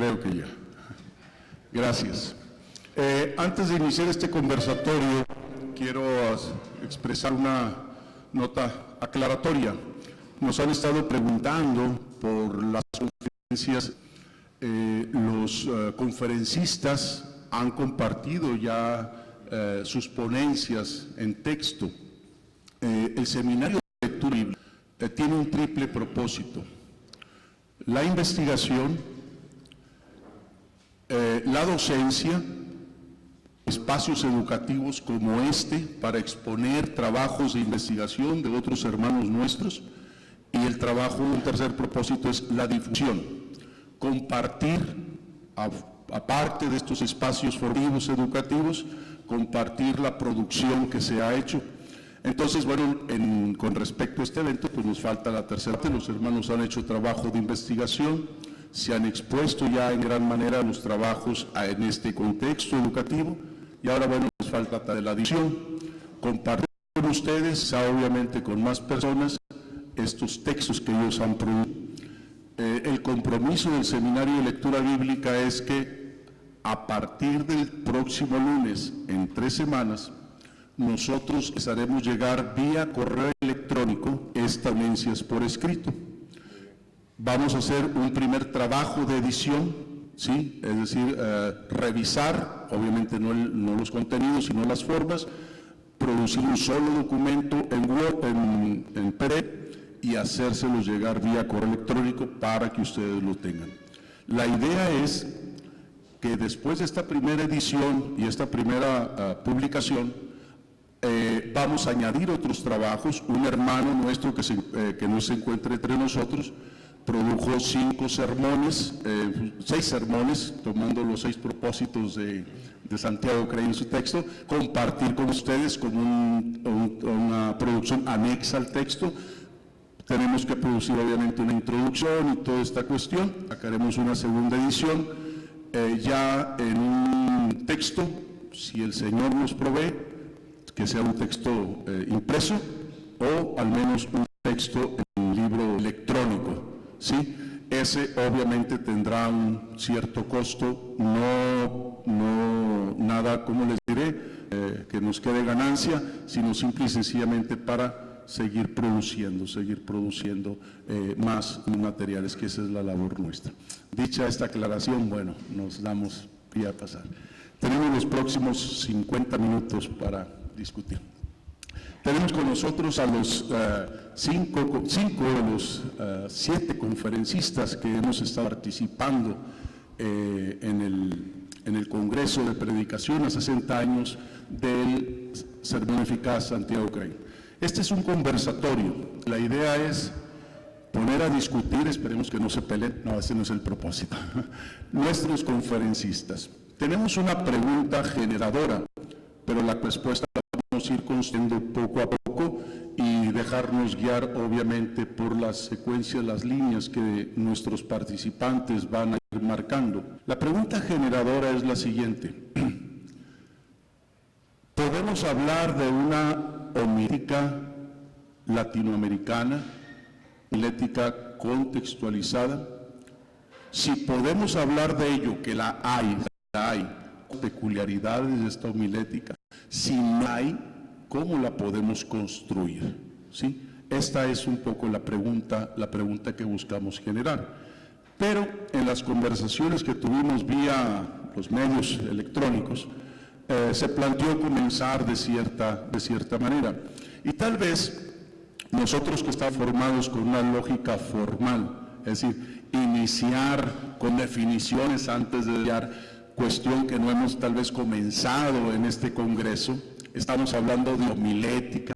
Creo que ya. Gracias. Antes de iniciar este conversatorio, quiero expresar una nota aclaratoria. Nos han estado preguntando por las conferencias, los conferencistas han compartido ya sus ponencias en texto. El seminario de lectura bíblica tiene un triple propósito: la investigación, la docencia, espacios educativos como este para exponer trabajos de investigación de otros hermanos nuestros, y el trabajo, un tercer propósito, es la difusión, compartir, aparte de estos espacios formativos educativos, compartir la producción que se ha hecho. Entonces, bueno, con respecto a este evento, pues nos falta la tercera parte. Los hermanos han hecho trabajo de investigación, se han expuesto ya en gran manera los trabajos en este contexto educativo, y ahora, bueno, nos falta de la difusión, compartir con ustedes, obviamente con más personas, estos textos que ellos han producido. El compromiso del Seminario de Lectura Bíblica es que a partir del próximo lunes, en 3 semanas, nosotros les haremos llegar vía correo electrónico estas ponencias por escrito. Vamos a hacer un primer trabajo de edición, ¿sí? Es decir, revisar, obviamente no los contenidos, sino las formas, producir un solo documento en Word, en PDF, y hacérselos llegar vía correo electrónico para que ustedes lo tengan. La idea es que después de esta primera edición y esta primera publicación, vamos a añadir otros trabajos. Un hermano nuestro que no se encuentra entre nosotros produjo 6 sermones, tomando los 6 propósitos de Santiago Crey en su texto, compartir con ustedes como una producción anexa al texto. Tenemos que producir obviamente una introducción y toda esta cuestión. Sacaremos una segunda edición, ya en un texto, si el Señor nos provee, que sea un texto impreso, o al menos un texto en libro electrónico, ¿sí? Ese obviamente tendrá un cierto costo, no nada, ¿cómo les diré? Que nos quede ganancia, sino simple y sencillamente para seguir produciendo más materiales, que esa es la labor nuestra. Dicha esta aclaración, bueno, nos damos pie a pasar. Tenemos los próximos 50 minutos para discutir. Tenemos con nosotros a los 5 de los 7 conferencistas que hemos estado participando en el Congreso de Predicación a 60 años del Sermón Eficaz Santiago Crey. Este es un conversatorio. La idea es poner a discutir, esperemos que no se peleen, no, ese no es el propósito, nuestros conferencistas. Tenemos una pregunta generadora, pero la respuesta la vamos a ir construyendo poco a poco y dejarnos guiar obviamente por las secuencias, las líneas que nuestros participantes van a ir marcando. La pregunta generadora es la siguiente: ¿podemos hablar de una homilética latinoamericana, homilética contextualizada? Si podemos hablar de ello, que la hay peculiaridades de esta homilética. Si no hay, ¿cómo la podemos construir? ¿Sí? Esta es un poco la pregunta que buscamos generar. Pero en las conversaciones que tuvimos vía los medios electrónicos, se planteó comenzar de cierta manera. Y tal vez nosotros que estamos formados con una lógica formal, es decir, iniciar con definiciones antes de dar cuestión que no hemos tal vez comenzado en este congreso, estamos hablando de homilética,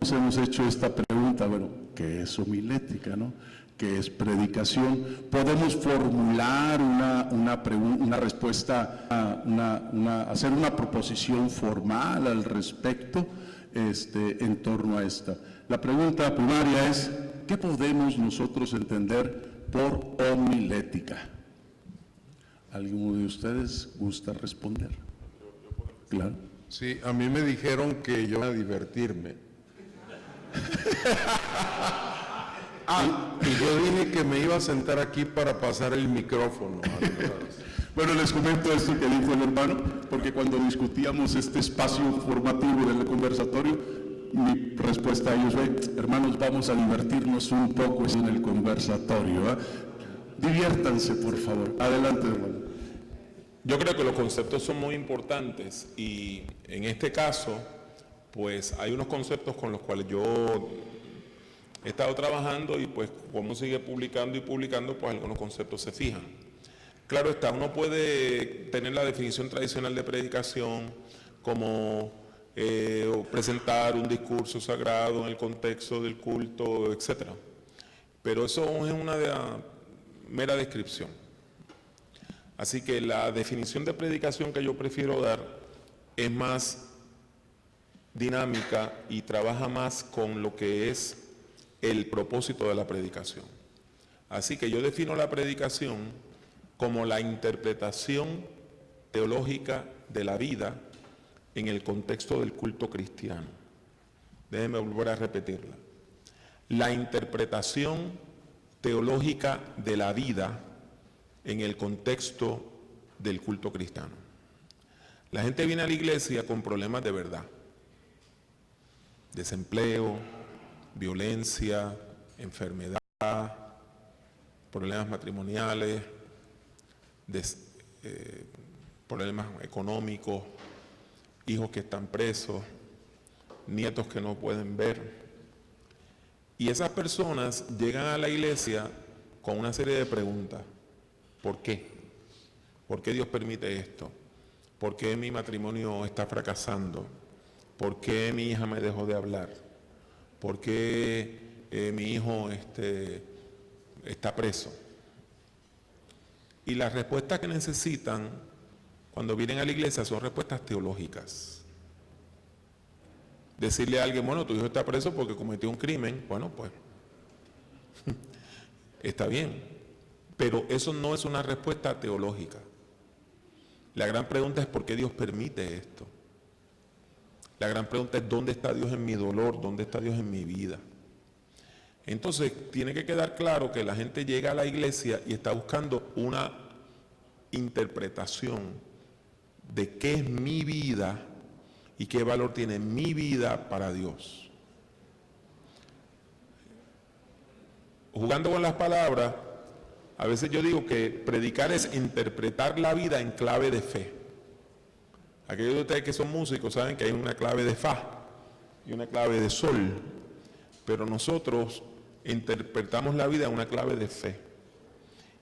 nos hemos hecho esta pregunta, bueno, ¿qué es homilética, no? ¿Qué es predicación? Podemos formular una respuesta, hacer una proposición formal al respecto en torno a esta. La pregunta primaria es, ¿qué podemos nosotros entender por homilética? ¿Alguno de ustedes gusta responder? Claro. Sí, a mí me dijeron que yo iba a divertirme. Y yo dije que me iba a sentar aquí para pasar el micrófono. Bueno, les comento esto que dijo el hermano, porque cuando discutíamos este espacio formativo del conversatorio, mi respuesta a ellos fue: hermanos, vamos a divertirnos un poco en el conversatorio, ¿eh? Diviértanse, por favor. Adelante, hermano. Yo creo que los conceptos son muy importantes y en este caso, pues hay unos conceptos con los cuales yo he estado trabajando y pues como sigue publicando y publicando, pues algunos conceptos se fijan. Claro está, uno puede tener la definición tradicional de predicación como presentar un discurso sagrado en el contexto del culto, etc. Pero eso es una mera descripción. Así que la definición de predicación que yo prefiero dar es más dinámica y trabaja más con lo que es el propósito de la predicación. Así que yo defino la predicación como la interpretación teológica de la vida en el contexto del culto cristiano. Déjenme volver a repetirla. La interpretación teológica de la vida en el contexto del culto cristiano. La gente viene a la iglesia con problemas de verdad. Desempleo, violencia, enfermedad, problemas matrimoniales, problemas económicos, hijos que están presos, nietos que no pueden ver. Y esas personas llegan a la iglesia con una serie de preguntas. ¿Por qué? ¿Por qué Dios permite esto? ¿Por qué mi matrimonio está fracasando? ¿Por qué mi hija me dejó de hablar? ¿Por qué mi hijo está preso? Y las respuestas que necesitan cuando vienen a la iglesia son respuestas teológicas. Decirle a alguien, bueno, tu hijo está preso porque cometió un crimen, bueno, pues está bien, pero eso no es una respuesta teológica. La gran pregunta es ¿por qué Dios permite esto? La gran pregunta es ¿dónde está Dios en mi dolor? ¿Dónde está Dios en mi vida? Entonces, tiene que quedar claro que la gente llega a la iglesia y está buscando una interpretación de qué es mi vida y qué valor tiene mi vida para Dios. Jugando con las palabras, a veces yo digo que predicar es interpretar la vida en clave de fe. Aquellos de ustedes que son músicos saben que hay una clave de fa y una clave de sol, pero nosotros interpretamos la vida en una clave de fe.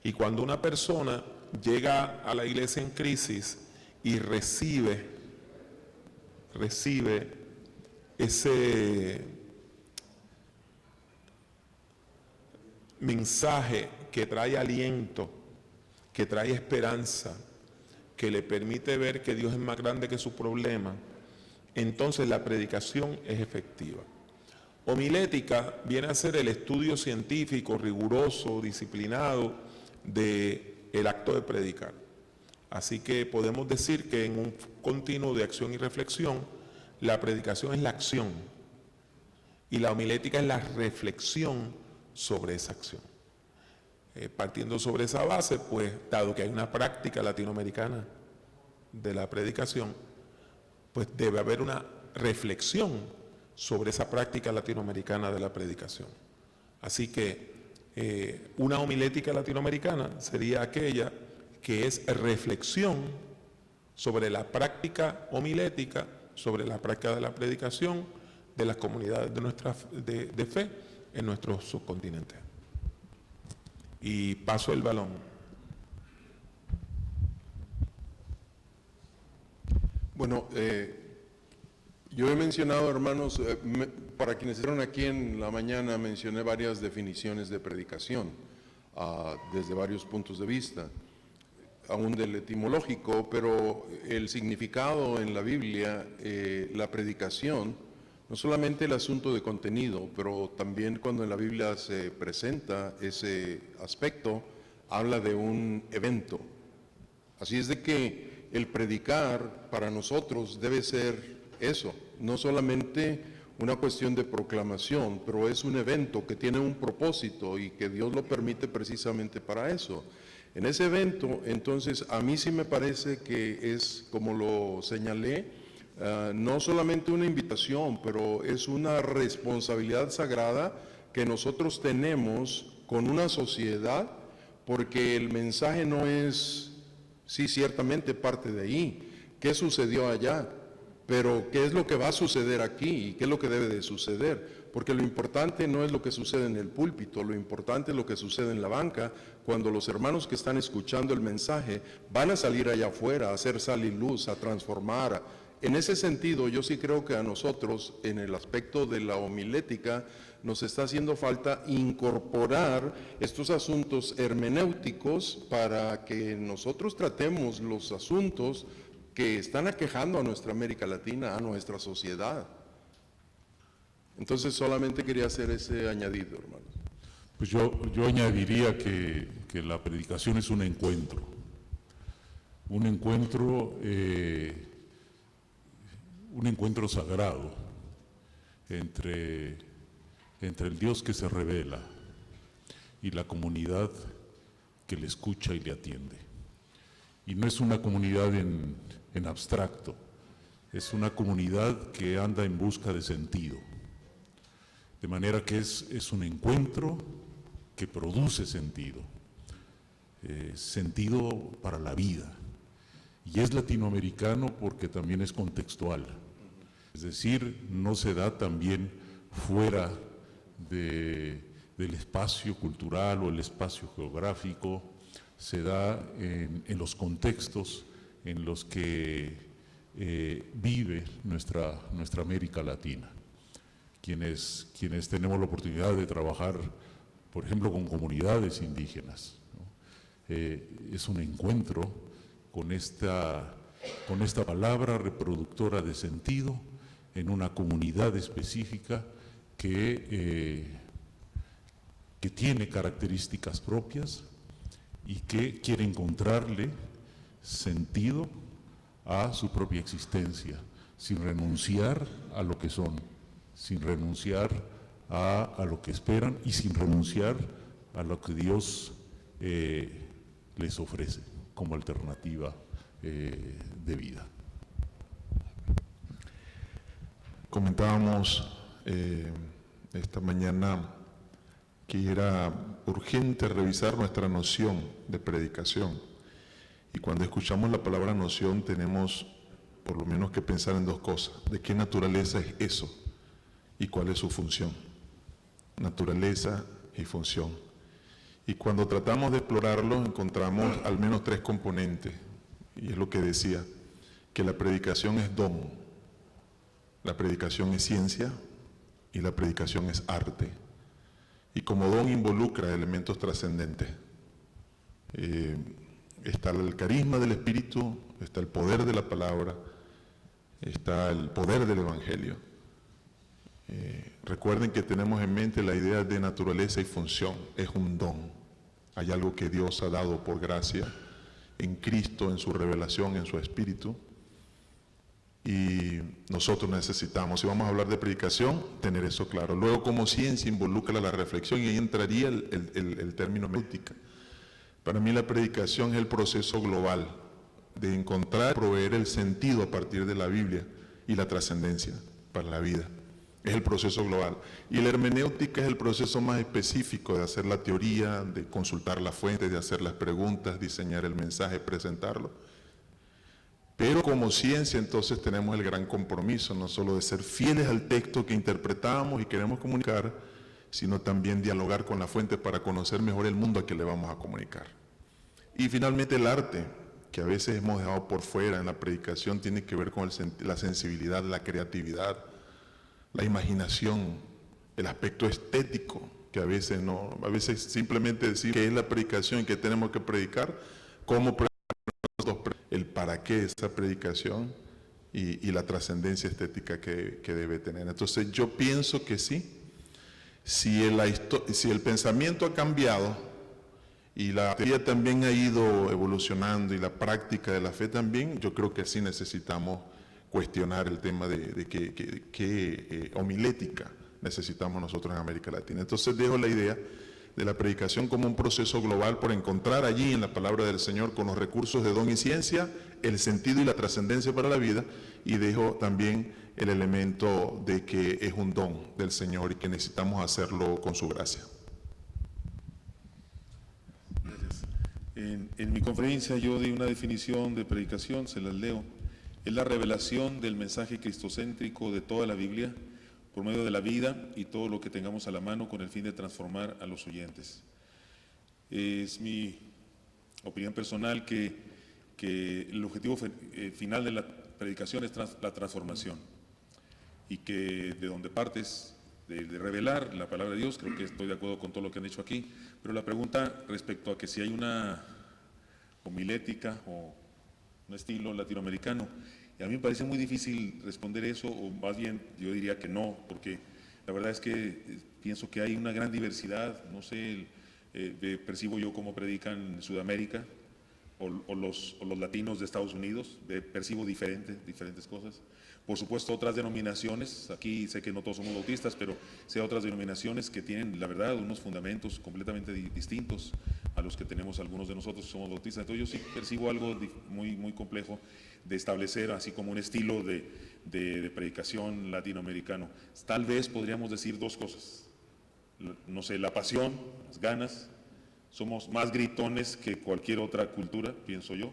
Y cuando una persona llega a la iglesia en crisis y recibe ese mensaje que trae aliento, que trae esperanza, que le permite ver que Dios es más grande que su problema, entonces la predicación es efectiva. Homilética viene a ser el estudio científico, riguroso, disciplinado del acto de predicar. Así que podemos decir que en un continuo de acción y reflexión, la predicación es la acción y la homilética es la reflexión sobre esa acción. Partiendo sobre esa base, pues, dado que hay una práctica latinoamericana de la predicación, pues debe haber una reflexión sobre esa práctica latinoamericana de la predicación. Así que una homilética latinoamericana sería aquella que es reflexión sobre la práctica homilética, sobre la práctica de la predicación de las comunidades de fe en nuestro subcontinente. Y paso el balón. Bueno, yo he mencionado, hermanos, para quienes estuvieron aquí en la mañana, mencioné varias definiciones de predicación desde varios puntos de vista, aún del etimológico, pero el significado en la Biblia, la predicación, no solamente el asunto de contenido, pero también cuando en la Biblia se presenta ese aspecto, habla de un evento. Así es de que el predicar para nosotros debe ser eso, no solamente una cuestión de proclamación, pero es un evento que tiene un propósito y que Dios lo permite precisamente para eso. En ese evento, entonces, a mí sí me parece que es, como lo señalé, no solamente una invitación, pero es una responsabilidad sagrada que nosotros tenemos con una sociedad, porque el mensaje no es, sí, ciertamente parte de ahí, qué sucedió allá, pero qué es lo que va a suceder aquí y qué es lo que debe de suceder, porque lo importante no es lo que sucede en el púlpito, lo importante es lo que sucede en la banca, cuando los hermanos que están escuchando el mensaje van a salir allá afuera, a hacer sal y luz, a transformar. En ese sentido, yo sí creo que a nosotros, en el aspecto de la homilética, nos está haciendo falta incorporar estos asuntos hermenéuticos para que nosotros tratemos los asuntos que están aquejando a nuestra América Latina, a nuestra sociedad. Entonces solamente quería hacer ese añadido, hermanos. Pues yo añadiría que la predicación es un encuentro sagrado entre el Dios que se revela y la comunidad que le escucha y le atiende. Y no es una comunidad en abstracto, es una comunidad que anda en busca de sentido. De manera que es un encuentro que produce sentido, sentido para la vida. Y es latinoamericano porque también es contextual. Es decir, no se da también fuera del espacio cultural o el espacio geográfico, se da en los contextos en los que vive nuestra América Latina. Quienes tenemos la oportunidad de trabajar, por ejemplo, con comunidades indígenas, ¿no? Es un encuentro con esta palabra reproductora de sentido en una comunidad específica que tiene características propias y que quiere encontrarle sentido a su propia existencia, sin renunciar a lo que son, sin renunciar a lo que esperan y sin renunciar a lo que Dios les ofrece como alternativa de vida. Comentábamos esta mañana que era urgente revisar nuestra noción de predicación. Y cuando escuchamos la palabra noción tenemos por lo menos que pensar en dos cosas. ¿De qué naturaleza es eso? ¿Y cuál es su función? Naturaleza y función. Y cuando tratamos de explorarlo encontramos al menos tres componentes. Y es lo que decía, que la predicación es don, la predicación es ciencia y la predicación es arte. Y como don involucra elementos trascendentes. Está el carisma del Espíritu, está el poder de la palabra, está el poder del Evangelio. Recuerden que tenemos en mente la idea de naturaleza y función, es un don. Hay algo que Dios ha dado por gracia en Cristo, en su revelación, en su Espíritu. Y nosotros necesitamos, si vamos a hablar de predicación, tener eso claro. Luego, como ciencia, involucra la reflexión y ahí entraría el término hermenéutica. Para mí la predicación es el proceso global de encontrar, proveer el sentido a partir de la Biblia y la trascendencia para la vida. Es el proceso global. Y la hermenéutica es el proceso más específico de hacer la teoría, de consultar las fuentes, de hacer las preguntas, diseñar el mensaje, presentarlo. Pero como ciencia entonces tenemos el gran compromiso, no solo de ser fieles al texto que interpretamos y queremos comunicar, sino también dialogar con la fuente para conocer mejor el mundo a que le vamos a comunicar. Y finalmente el arte, que a veces hemos dejado por fuera en la predicación, tiene que ver con la sensibilidad, la creatividad, la imaginación, el aspecto estético, que a veces simplemente decir qué es la predicación y qué tenemos que predicar, cómo el para qué de esa predicación y la trascendencia estética que debe tener. Entonces yo pienso que sí, si el pensamiento ha cambiado y la teoría también ha ido evolucionando y la práctica de la fe también, yo creo que sí necesitamos cuestionar el tema de qué homilética necesitamos nosotros en América Latina. Entonces dejo la idea de la predicación como un proceso global por encontrar allí en la palabra del Señor, con los recursos de don y ciencia, el sentido y la trascendencia para la vida, y dejo también el elemento de que es un don del Señor y que necesitamos hacerlo con su gracia. Gracias. En mi conferencia yo di una definición de predicación, se las leo. Es la revelación del mensaje cristocéntrico de toda la Biblia por medio de la vida y todo lo que tengamos a la mano con el fin de transformar a los oyentes. Es mi opinión personal que el objetivo final de la predicación es la transformación, y que de donde partes de revelar la palabra de Dios, creo que estoy de acuerdo con todo lo que han dicho aquí, pero la pregunta respecto a que si hay una homilética o un estilo latinoamericano, y a mí me parece muy difícil responder eso, o más bien yo diría que no, porque la verdad es que pienso que hay una gran diversidad, no sé, percibo yo cómo predican en Sudamérica, o los latinos de Estados Unidos, percibo diferentes cosas. Por supuesto otras denominaciones, aquí sé que no todos somos bautistas, pero sé otras denominaciones que tienen, la verdad, unos fundamentos completamente distintos a los que tenemos algunos de nosotros que somos bautistas. Entonces yo sí percibo algo muy complejo de establecer así como un estilo de predicación latinoamericano. Tal vez podríamos decir dos cosas, no sé, la pasión, las ganas. Somos más gritones que cualquier otra cultura, pienso yo.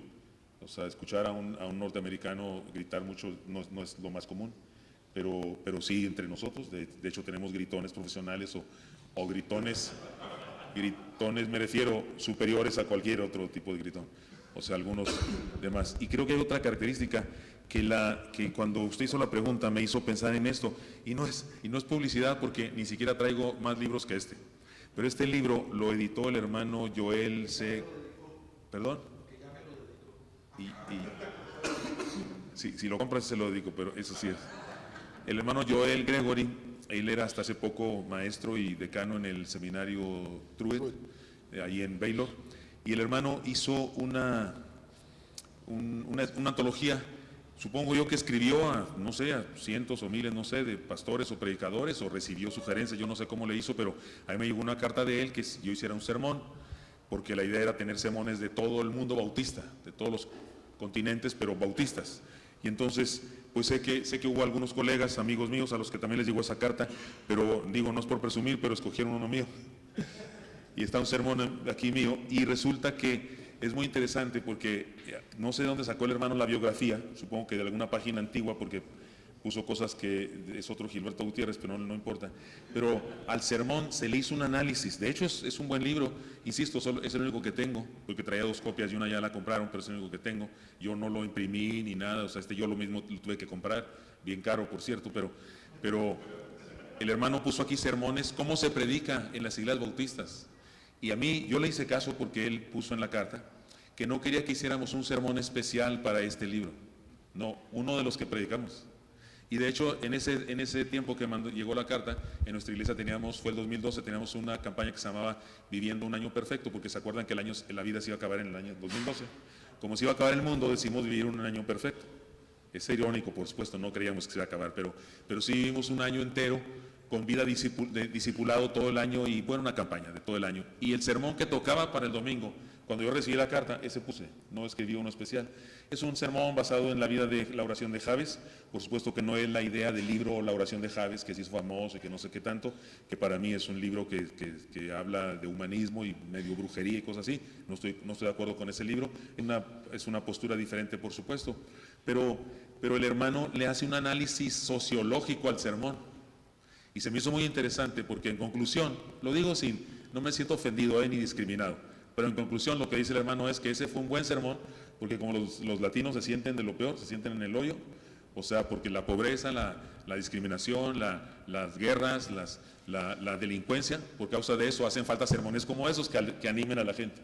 O sea, escuchar a un norteamericano gritar mucho no es lo más común, pero sí entre nosotros. De hecho, tenemos gritones profesionales o gritones me refiero, superiores a cualquier otro tipo de gritón. O sea, algunos demás. Y creo que hay otra característica que cuando usted hizo la pregunta me hizo pensar en esto. Y no es publicidad, porque ni siquiera traigo más libros que este. Pero este libro lo editó el hermano Joel C. ¿Perdón? Si lo compras se lo dedico, pero eso sí es. El hermano Joel Gregory, él era hasta hace poco maestro y decano en el seminario Truett, ahí en Baylor. Y el hermano hizo una antología, supongo yo que escribió a cientos o miles, no sé, de pastores o predicadores, o recibió sugerencias, yo no sé cómo le hizo, pero a mí me llegó una carta de él que yo hiciera un sermón, porque la idea era tener sermones de todo el mundo bautista, de todos los continentes, pero bautistas. Y entonces, pues sé que hubo algunos colegas, amigos míos, a los que también les llegó esa carta, pero digo, no es por presumir, pero escogieron uno mío. Y está un sermón aquí mío, y resulta que es muy interesante porque no sé de dónde sacó el hermano la biografía, supongo que de alguna página antigua, porque puso cosas que es otro Gilberto Gutiérrez, pero no importa. Pero al sermón se le hizo un análisis. De hecho es un buen libro, insisto, es el único que tengo, porque traía 2 copias y una ya la compraron, pero es el único que tengo. Yo no lo imprimí ni nada, o sea, yo lo mismo lo tuve que comprar, bien caro por cierto, pero el hermano puso aquí sermones, cómo se predica en las iglesias bautistas. Y a mí, yo le hice caso porque él puso en la carta que no quería que hiciéramos un sermón especial para este libro. No, uno de los que predicamos. Y de hecho, en ese tiempo que llegó la carta, en nuestra iglesia fue el 2012, teníamos una campaña que se llamaba Viviendo un Año Perfecto, porque se acuerdan que la vida se iba a acabar en el año 2012. Como se iba a acabar el mundo, decidimos vivir un año perfecto. Es irónico, por supuesto, no creíamos que se iba a acabar, pero sí vivimos un año entero con vida de discipulado todo el año, y bueno, una campaña de todo el año. Y el sermón que tocaba para el domingo, cuando yo recibí la carta, ese puse, no escribí uno especial. Es un sermón basado en la vida de la oración de Jabes. Por supuesto que no es la idea del libro La oración de Jabes, que sí es famoso y que no sé qué tanto, que para mí es un libro que habla de humanismo y medio brujería y cosas así. No estoy de acuerdo con ese libro. Es una postura diferente, por supuesto. Pero el hermano le hace un análisis sociológico al sermón. Y se me hizo muy interesante porque en conclusión, lo digo no me siento ofendido ni discriminado, pero en conclusión lo que dice el hermano es que ese fue un buen sermón, porque como los latinos se sienten de lo peor, se sienten en el hoyo, o sea, porque la pobreza, la discriminación, las guerras, la delincuencia, por causa de eso hacen falta sermones como esos que animen a la gente.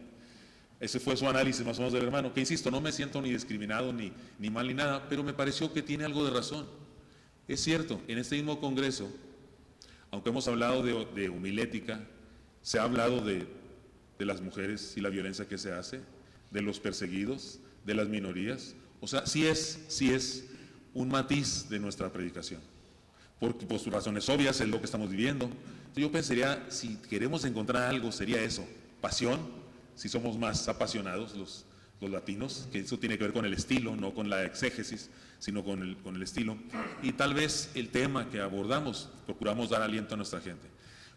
Ese fue su análisis más o menos del hermano, que insisto, no me siento ni discriminado, ni mal, ni nada, pero me pareció que tiene algo de razón. Es cierto, en este mismo congreso, aunque hemos hablado de homilética, se ha hablado de las mujeres y la violencia que se hace, de los perseguidos, de las minorías. O sea, sí es un matiz de nuestra predicación. Por razones obvias es lo que estamos viviendo. Entonces yo pensaría, si queremos encontrar algo, sería eso, pasión, si somos más apasionados los latinos, que eso tiene que ver con el estilo, no con la exégesis, sino con el estilo. Y tal vez el tema que abordamos, procuramos dar aliento a nuestra gente.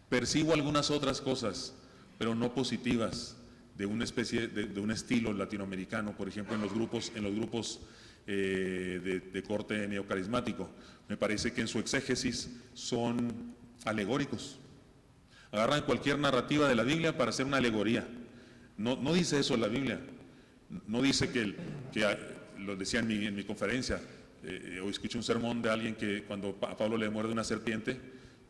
Percibo algunas otras cosas, pero no positivas, de una especie de un estilo latinoamericano, por ejemplo, en los grupos de corte neocarismático. Me parece que en su exégesis son alegóricos. Agarran cualquier narrativa de la Biblia para hacer una alegoría. No dice eso la Biblia. No dice que lo decía en mi conferencia, hoy escuché un sermón de alguien que cuando a Pablo le muerde una serpiente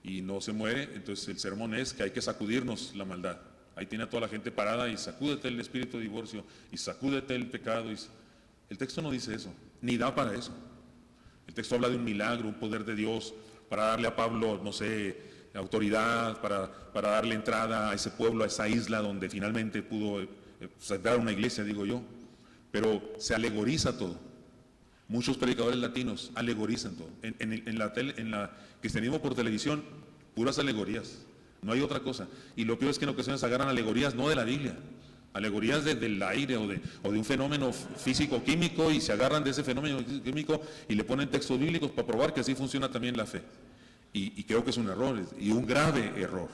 y no se muere, entonces el sermón es que hay que sacudirnos la maldad. Ahí tiene a toda la gente parada y sacúdete el espíritu de divorcio y sacúdete el pecado. El texto no dice eso, ni da para eso. El texto habla de un milagro, un poder de Dios para darle a Pablo, no sé, autoridad, para darle entrada a ese pueblo, a esa isla donde finalmente pudo dar una iglesia, digo yo. Pero se alegoriza todo. Muchos predicadores latinos alegorizan todo. En la cristianismo por televisión, puras alegorías. No hay otra cosa. Y lo peor es que en ocasiones agarran alegorías no de la Biblia, alegorías del aire o de un fenómeno físico-químico, y se agarran de ese fenómeno químico y le ponen textos bíblicos para probar que así funciona también la fe. Y creo que es un error, y un grave error,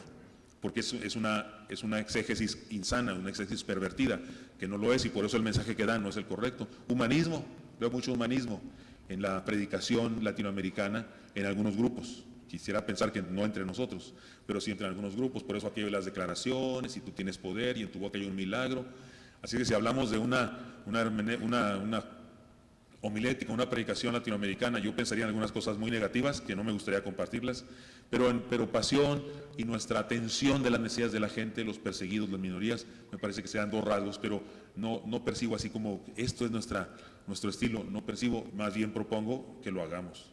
porque es una exégesis insana, una exégesis pervertida, que no lo es, y por eso el mensaje que dan no es el correcto. Humanismo, veo mucho humanismo en la predicación latinoamericana en algunos grupos. Quisiera pensar que no entre nosotros, pero sí entre algunos grupos. Por eso aquí hay las declaraciones, y tú tienes poder, y en tu boca hay un milagro. Así que si hablamos de una homilética, una predicación latinoamericana, yo pensaría en algunas cosas muy negativas que no me gustaría compartirlas, pero pasión y nuestra atención de las necesidades de la gente, los perseguidos, las minorías, me parece que sean dos rasgos, pero no percibo así como esto es nuestro estilo, no percibo, más bien propongo que lo hagamos.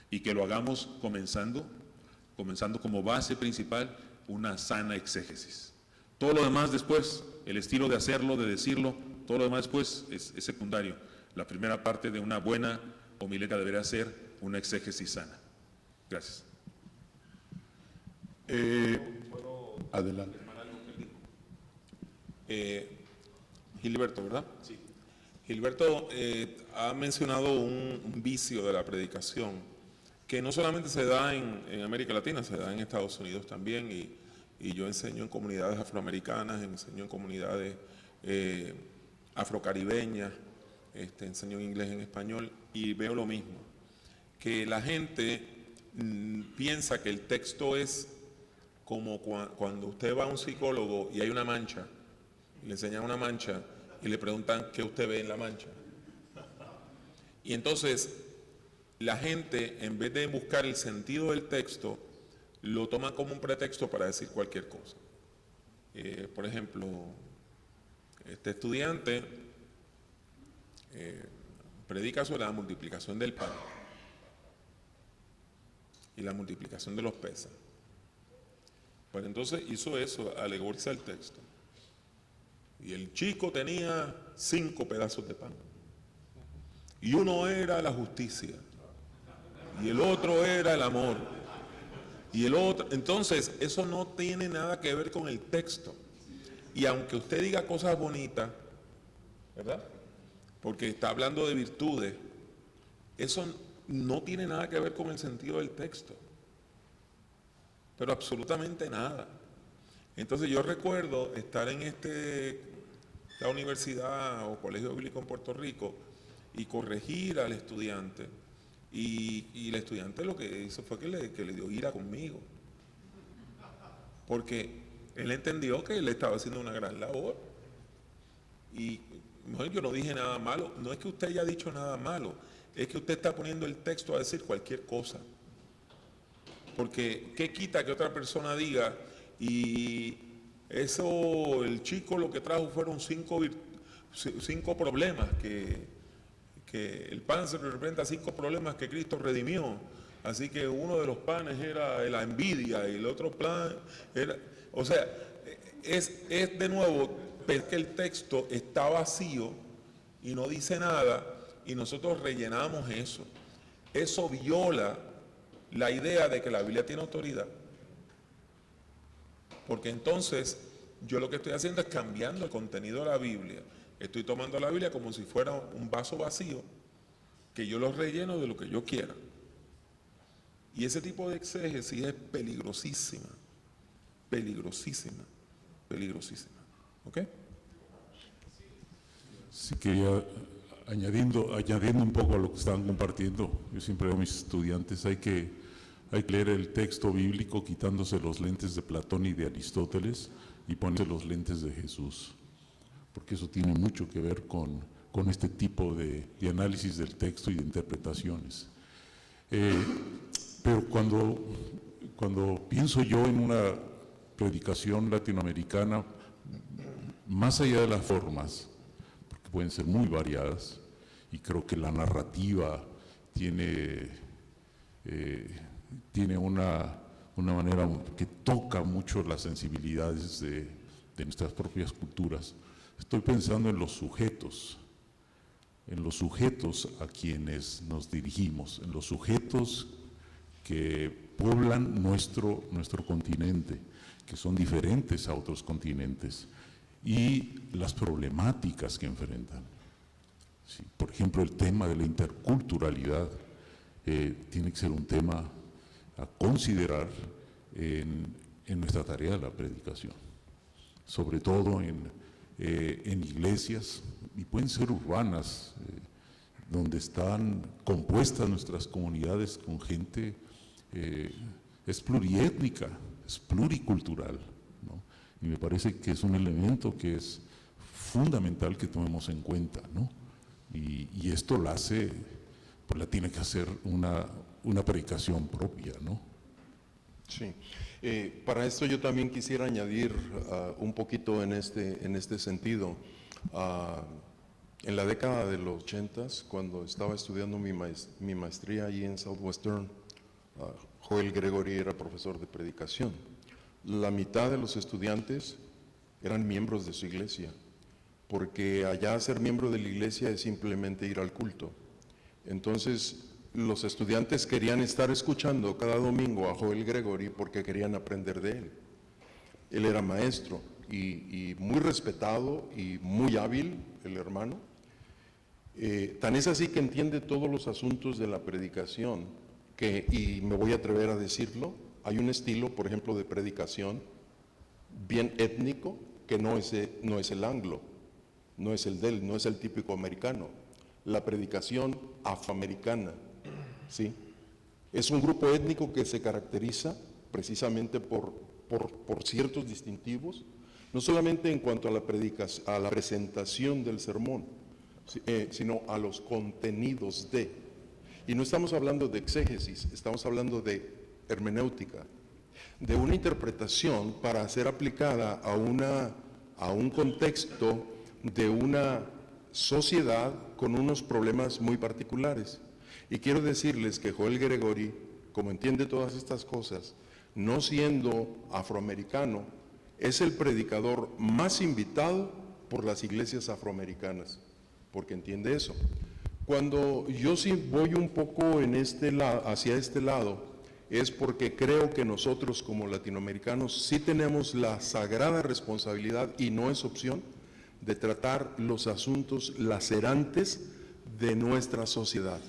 Y que lo hagamos comenzando como base principal una sana exégesis. Todo lo demás después, el estilo de hacerlo, de decirlo, todo lo demás después es secundario. La primera parte de una buena homilética debería ser una exégesis sana. Gracias. Adelante. Gilberto, ¿verdad? Sí. Gilberto ha mencionado un vicio de la predicación que no solamente se da en América Latina, se da en Estados Unidos también, y yo enseño en comunidades afroamericanas, enseño en comunidades afrocaribeñas, enseño en inglés, en español, y veo lo mismo, que la gente piensa que el texto es como cuando usted va a un psicólogo y hay una mancha, y le enseñan una mancha y le preguntan qué usted ve en la mancha. Y entonces la gente, en vez de buscar el sentido del texto, lo toma como un pretexto para decir cualquier cosa. Por ejemplo, este estudiante predica sobre la multiplicación del pan y la multiplicación de los peces. Pues entonces hizo eso, alegoriza el texto. Y el chico tenía 5 pedazos de pan. Y uno era la justicia. Y el otro era el amor. Y el otro, entonces, eso no tiene nada que ver con el texto. Y aunque usted diga cosas bonitas, ¿verdad? Porque está hablando de virtudes, eso no tiene nada que ver con el sentido del texto. Pero absolutamente nada. Entonces yo recuerdo estar en esta universidad o colegio bíblico en Puerto Rico y corregir al estudiante. Y el estudiante lo que hizo fue que le dio ira conmigo. Porque él entendió que él estaba haciendo una gran labor. Y no, yo no dije nada malo. No es que usted haya dicho nada malo. Es que usted está poniendo el texto a decir cualquier cosa. Porque ¿qué quita que otra persona diga? Y eso, el chico lo que trajo fueron 5 problemas que el pan se representa 5 problemas que Cristo redimió. Así que uno de los panes era la envidia y el otro plan era, o sea, es de nuevo, porque el texto está vacío y no dice nada y nosotros rellenamos eso. eso viola la idea de que la Biblia tiene autoridad. Porque entonces yo lo que estoy haciendo es cambiando el contenido de la Biblia. Estoy tomando la Biblia como si fuera un vaso vacío, que yo lo relleno de lo que yo quiera. Y ese tipo de exégesis es peligrosísima, peligrosísima, peligrosísima. ¿Ok? Sí, quería, añadiendo un poco a lo que estaban compartiendo, yo siempre digo a mis estudiantes, hay que leer el texto bíblico quitándose los lentes de Platón y de Aristóteles y ponerse los lentes de Jesús, porque eso tiene mucho que ver con este tipo de análisis del texto y de interpretaciones. Pero cuando pienso yo en una predicación latinoamericana, más allá de las formas, porque pueden ser muy variadas, y creo que la narrativa tiene una manera que toca mucho las sensibilidades de nuestras propias culturas. Estoy pensando en los sujetos a quienes nos dirigimos, en los sujetos que pueblan nuestro continente, que son diferentes a otros continentes, y las problemáticas que enfrentan. Sí, por ejemplo, el tema de la interculturalidad tiene que ser un tema a considerar en nuestra tarea de la predicación, sobre todo en iglesias, y pueden ser urbanas, donde están compuestas nuestras comunidades con gente, es pluriétnica, es pluricultural, ¿no? Y me parece que es un elemento que es fundamental que tomemos en cuenta, ¿no? Y esto la hace, pues la tiene que hacer una predicación propia, ¿no? Sí. Para esto yo también quisiera añadir un poquito en este sentido. En la década de los 80s, cuando estaba estudiando mi maestría allí en Southwestern, Joel Gregory era profesor de predicación. La mitad de los estudiantes eran miembros de su iglesia, porque allá ser miembro de la iglesia es simplemente ir al culto. Entonces, los estudiantes querían estar escuchando cada domingo a Joel Gregory porque querían aprender de él. Él era maestro y muy respetado y muy hábil, el hermano. Tan es así que entiende todos los asuntos de la predicación, y me voy a atrever a decirlo, hay un estilo, por ejemplo, de predicación bien étnico que no es el anglo, no es el típico americano. La predicación afroamericana, ¿sí? Es un grupo étnico que se caracteriza precisamente por ciertos distintivos, no solamente en cuanto a la presentación del sermón, sino a los contenidos de. Y no estamos hablando de exégesis, estamos hablando de hermenéutica, de una interpretación para ser aplicada a un contexto de una sociedad con unos problemas muy particulares. Y quiero decirles que Joel Gregory, como entiende todas estas cosas, no siendo afroamericano, es el predicador más invitado por las iglesias afroamericanas, porque entiende eso. Cuando yo sí voy un poco hacia este lado, es porque creo que nosotros como latinoamericanos sí tenemos la sagrada responsabilidad, y no es opción, de tratar los asuntos lacerantes de nuestra sociedad.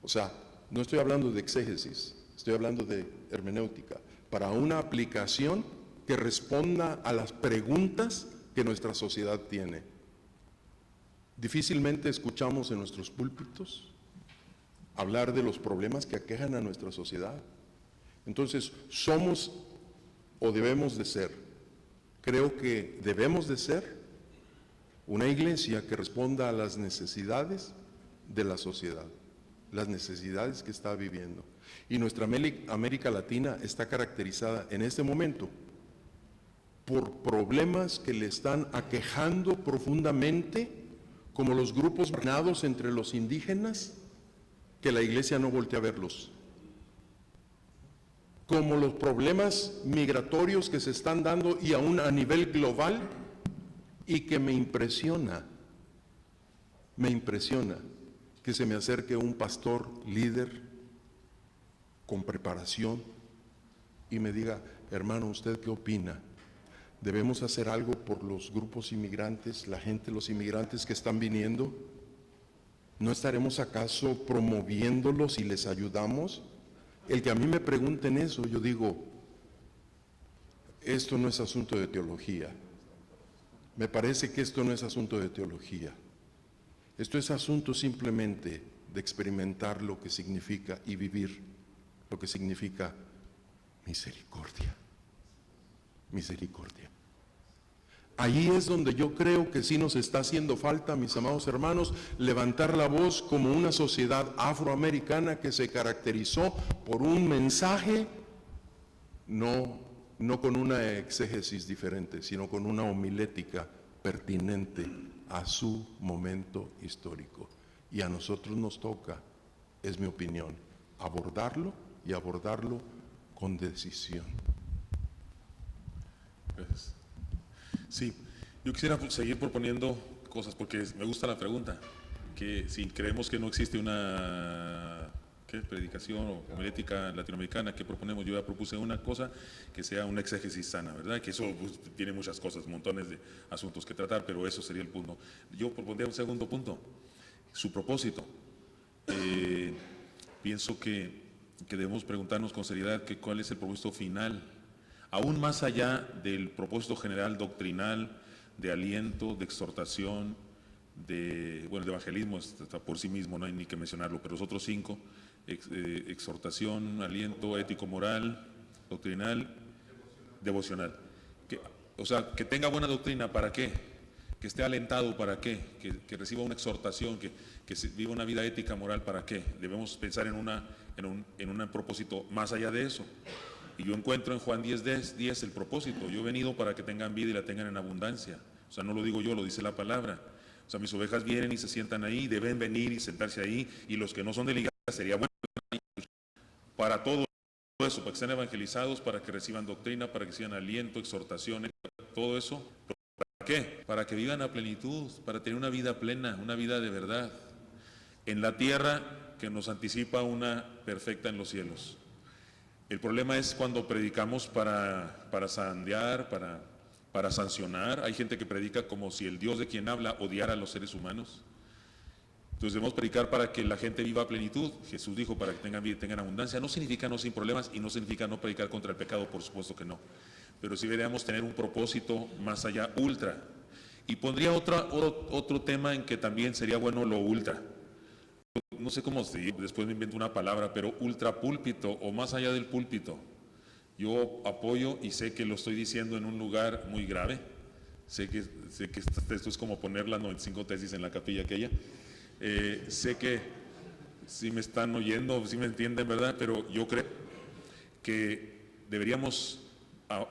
O sea, no estoy hablando de exégesis, estoy hablando de hermenéutica, para una aplicación que responda a las preguntas que nuestra sociedad tiene. Difícilmente escuchamos en nuestros púlpitos hablar de los problemas que aquejan a nuestra sociedad. Entonces, somos o debemos de ser, creo que debemos de ser una iglesia que responda a las necesidades de la sociedad, las necesidades que está viviendo. Y nuestra América Latina está caracterizada en este momento por problemas que le están aquejando profundamente, como los grupos marginados entre los indígenas, que la iglesia no voltea a verlos, como los problemas migratorios que se están dando y aún a nivel global, y que me impresiona que se me acerque un pastor líder con preparación y me diga, hermano, ¿usted qué opina? ¿Debemos hacer algo por los grupos inmigrantes, la gente, los inmigrantes que están viniendo? ¿No estaremos acaso promoviéndolos y les ayudamos? El que a mí me pregunten eso, yo digo, esto no es asunto de teología. Me parece que esto no es asunto de teología. Esto es asunto simplemente de experimentar lo que significa y vivir lo que significa misericordia. Misericordia. Ahí es donde yo creo que sí nos está haciendo falta, mis amados hermanos, levantar la voz como una sociedad afroamericana que se caracterizó por un mensaje, no con una exégesis diferente, sino con una homilética pertinente a su momento histórico. Y a nosotros nos toca, es mi opinión, abordarlo y abordarlo con decisión. Gracias. Sí, yo quisiera seguir proponiendo cosas porque me gusta la pregunta, que si creemos que no existe una predicación o homilética latinoamericana que proponemos, yo ya propuse una cosa que sea una exégesis sana, ¿verdad? Que eso pues, tiene muchas cosas, montones de asuntos que tratar, pero eso sería el punto. Yo propondría un segundo punto, su propósito. Pienso que debemos preguntarnos con seriedad cuál es el propósito final, aún más allá del propósito general doctrinal, de aliento, de exhortación, de evangelismo está por sí mismo, no hay ni que mencionarlo, pero los otros 5, exhortación, aliento, ético, moral, doctrinal, devocional. Que tenga buena doctrina, ¿para qué? Que esté alentado, ¿para qué? Que reciba una exhortación, que viva una vida ética, moral, ¿para qué? Debemos pensar en un propósito más allá de eso. Y yo encuentro en Juan 10:10 el propósito. Yo he venido para que tengan vida y la tengan en abundancia. O sea, no lo digo yo, lo dice la palabra. O sea, mis ovejas vienen y se sientan ahí, deben venir y sentarse ahí, y los que no son de la iglesia sería bueno para todo eso, para que sean evangelizados, para que reciban doctrina, para que reciban aliento, exhortación, todo eso. ¿Para qué? Para que vivan a plenitud, para tener una vida plena, una vida de verdad, en la tierra que nos anticipa una perfecta en los cielos. El problema es cuando predicamos para zandear, para sancionar. Hay gente que predica como si el Dios de quien habla odiara a los seres humanos. Entonces debemos predicar para que la gente viva a plenitud. Jesús dijo para que tengan vida y tengan abundancia. No significa no sin problemas y no significa no predicar contra el pecado, por supuesto que no. Pero sí deberíamos tener un propósito más allá, ultra. Y pondría otro tema en que también sería bueno lo ultra. No sé cómo decir, después me invento una palabra, pero ultrapúlpito o más allá del púlpito. Yo apoyo y sé que lo estoy diciendo en un lugar muy grave. Sé que esto es como poner las 95 tesis en la capilla aquella. Sé que si me están oyendo, si me entienden, ¿verdad? Pero yo creo que deberíamos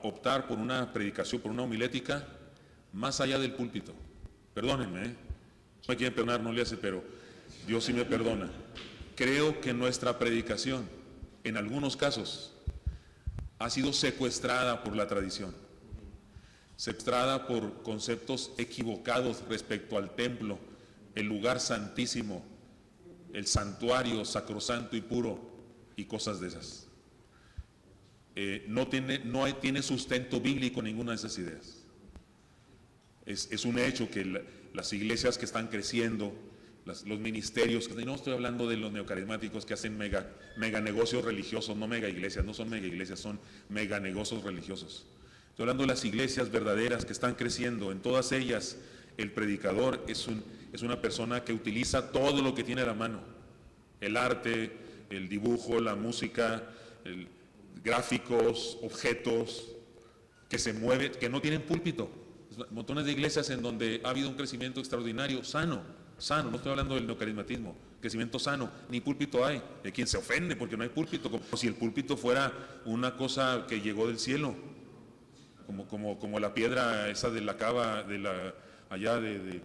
optar por una predicación, por una homilética más allá del púlpito. Perdónenme, no me quieren perdonar, no le hace, pero Dios sí me perdona. Creo que nuestra predicación, en algunos casos, ha sido secuestrada por la tradición, secuestrada por conceptos equivocados respecto al templo, el lugar santísimo, el santuario sacrosanto y puro y cosas de esas. No tiene sustento bíblico ninguna de esas ideas. Es un hecho que las iglesias que están creciendo, los ministerios, no estoy hablando de los neocarismáticos que hacen mega negocios religiosos, no mega iglesias, no son mega iglesias, son mega negocios religiosos. Estoy hablando de las iglesias verdaderas que están creciendo. En todas ellas el predicador es una persona que utiliza todo lo que tiene a la mano, el arte, el dibujo, la música, gráficos, objetos, que se mueven, que no tienen púlpito. Montones de iglesias en donde ha habido un crecimiento extraordinario, sano, no estoy hablando del neocarismatismo, crecimiento sano, ni púlpito hay. Hay quien se ofende porque no hay púlpito, como si el púlpito fuera una cosa que llegó del cielo, como la piedra esa de la cava, allá del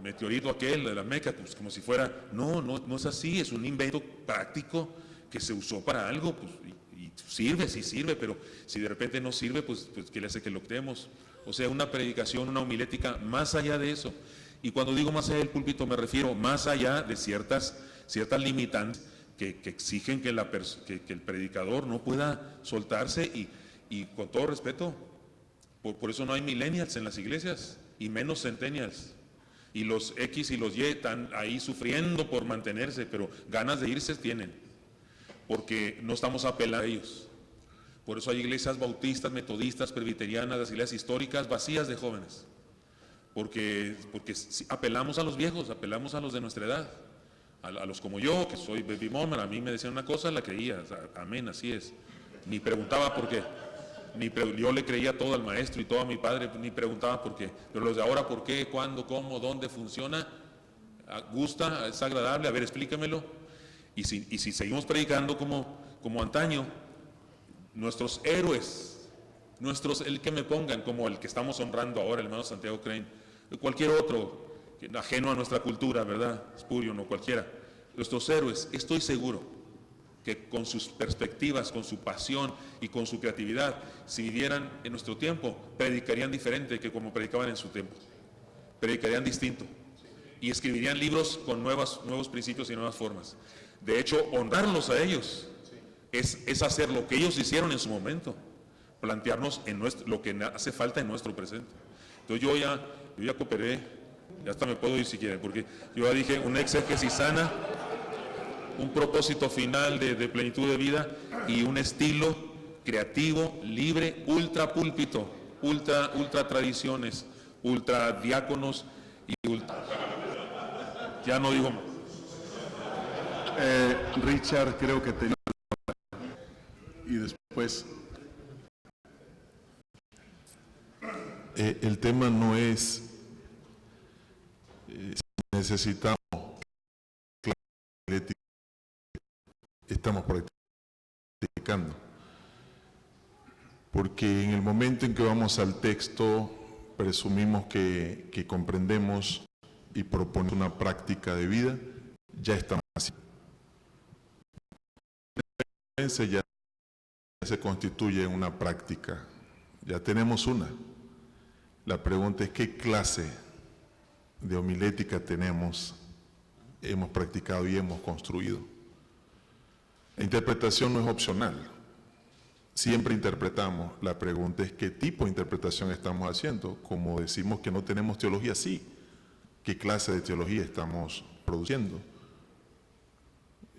meteorito aquel, de la Meca, pues como si fuera, no es así, es un invento práctico que se usó para algo, pues, y sirve, sí sirve, pero si de repente no sirve, pues ¿qué le hace que lo optemos? O sea, una predicación, una homilética más allá de eso. Y cuando digo más allá del púlpito me refiero más allá de ciertas limitantes que exigen que el predicador no pueda soltarse y con todo respeto, por eso no hay millennials en las iglesias y menos centennials. Y los X y los Y están ahí sufriendo por mantenerse, pero ganas de irse tienen, porque no estamos apelando a ellos. Por eso hay iglesias bautistas, metodistas, presbiterianas, las iglesias históricas vacías de jóvenes. Porque apelamos a los viejos, apelamos a los de nuestra edad, a los como yo, que soy baby boomer. A mí me decían una cosa, la creía, o sea, amén, así es. Ni preguntaba por qué. Yo le creía todo al maestro y todo a mi padre, ni preguntaba por qué. Pero los de ahora, ¿por qué? ¿Cuándo? ¿Cómo? ¿Dónde funciona? ¿Gusta? ¿Es agradable? A ver, explícamelo. Y si seguimos predicando como antaño, nuestros héroes, el que me pongan, como el que estamos honrando ahora, el hermano Santiago Crane, cualquier otro, ajeno a nuestra cultura, ¿verdad? Spurgeon o cualquiera. Nuestros héroes, estoy seguro que con sus perspectivas, con su pasión y con su creatividad, si vivieran en nuestro tiempo, predicarían diferente que como predicaban en su tiempo. Predicarían distinto. Y escribirían libros con nuevos principios y nuevas formas. De hecho, honrarlos a ellos es hacer lo que ellos hicieron en su momento. Plantearnos lo que hace falta en nuestro presente. Entonces yo ya cooperé, ya hasta me puedo ir si quieren, porque yo ya dije una exégesis sana, un propósito final de plenitud de vida y un estilo creativo, libre, ultra púlpito, ultra tradiciones, ultra diáconos y ya no digo más. Richard, creo que tenía... Y después... El tema no es si necesitamos clase, estamos practicando. Porque en el momento en que vamos al texto, presumimos que comprendemos y proponemos una práctica de vida, ya estamos haciendo. Ya se constituye en una práctica, ya tenemos una. La pregunta es qué clase de homilética hemos practicado y hemos construido. La interpretación no es opcional, siempre interpretamos. La pregunta es qué tipo de interpretación estamos haciendo. Como decimos que no tenemos teología, sí, ¿qué clase de teología estamos produciendo?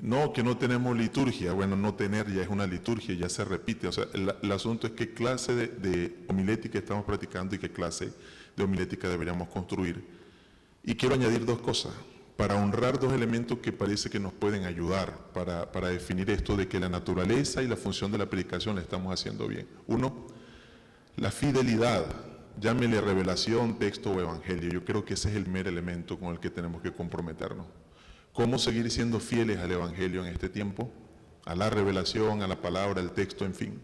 No, que no tenemos liturgia. Bueno, no tener ya es una liturgia, ya se repite. O sea, el asunto es qué clase de homilética estamos practicando y qué clase de homilética deberíamos construir. Y quiero añadir dos cosas, para honrar dos elementos que parece que nos pueden ayudar para definir esto de que la naturaleza y la función de la predicación la estamos haciendo bien. Uno, la fidelidad, llámele revelación, texto o evangelio. Yo creo que ese es el primer elemento con el que tenemos que comprometernos. ¿Cómo seguir siendo fieles al Evangelio en este tiempo? A la revelación, a la palabra, al texto, en fin.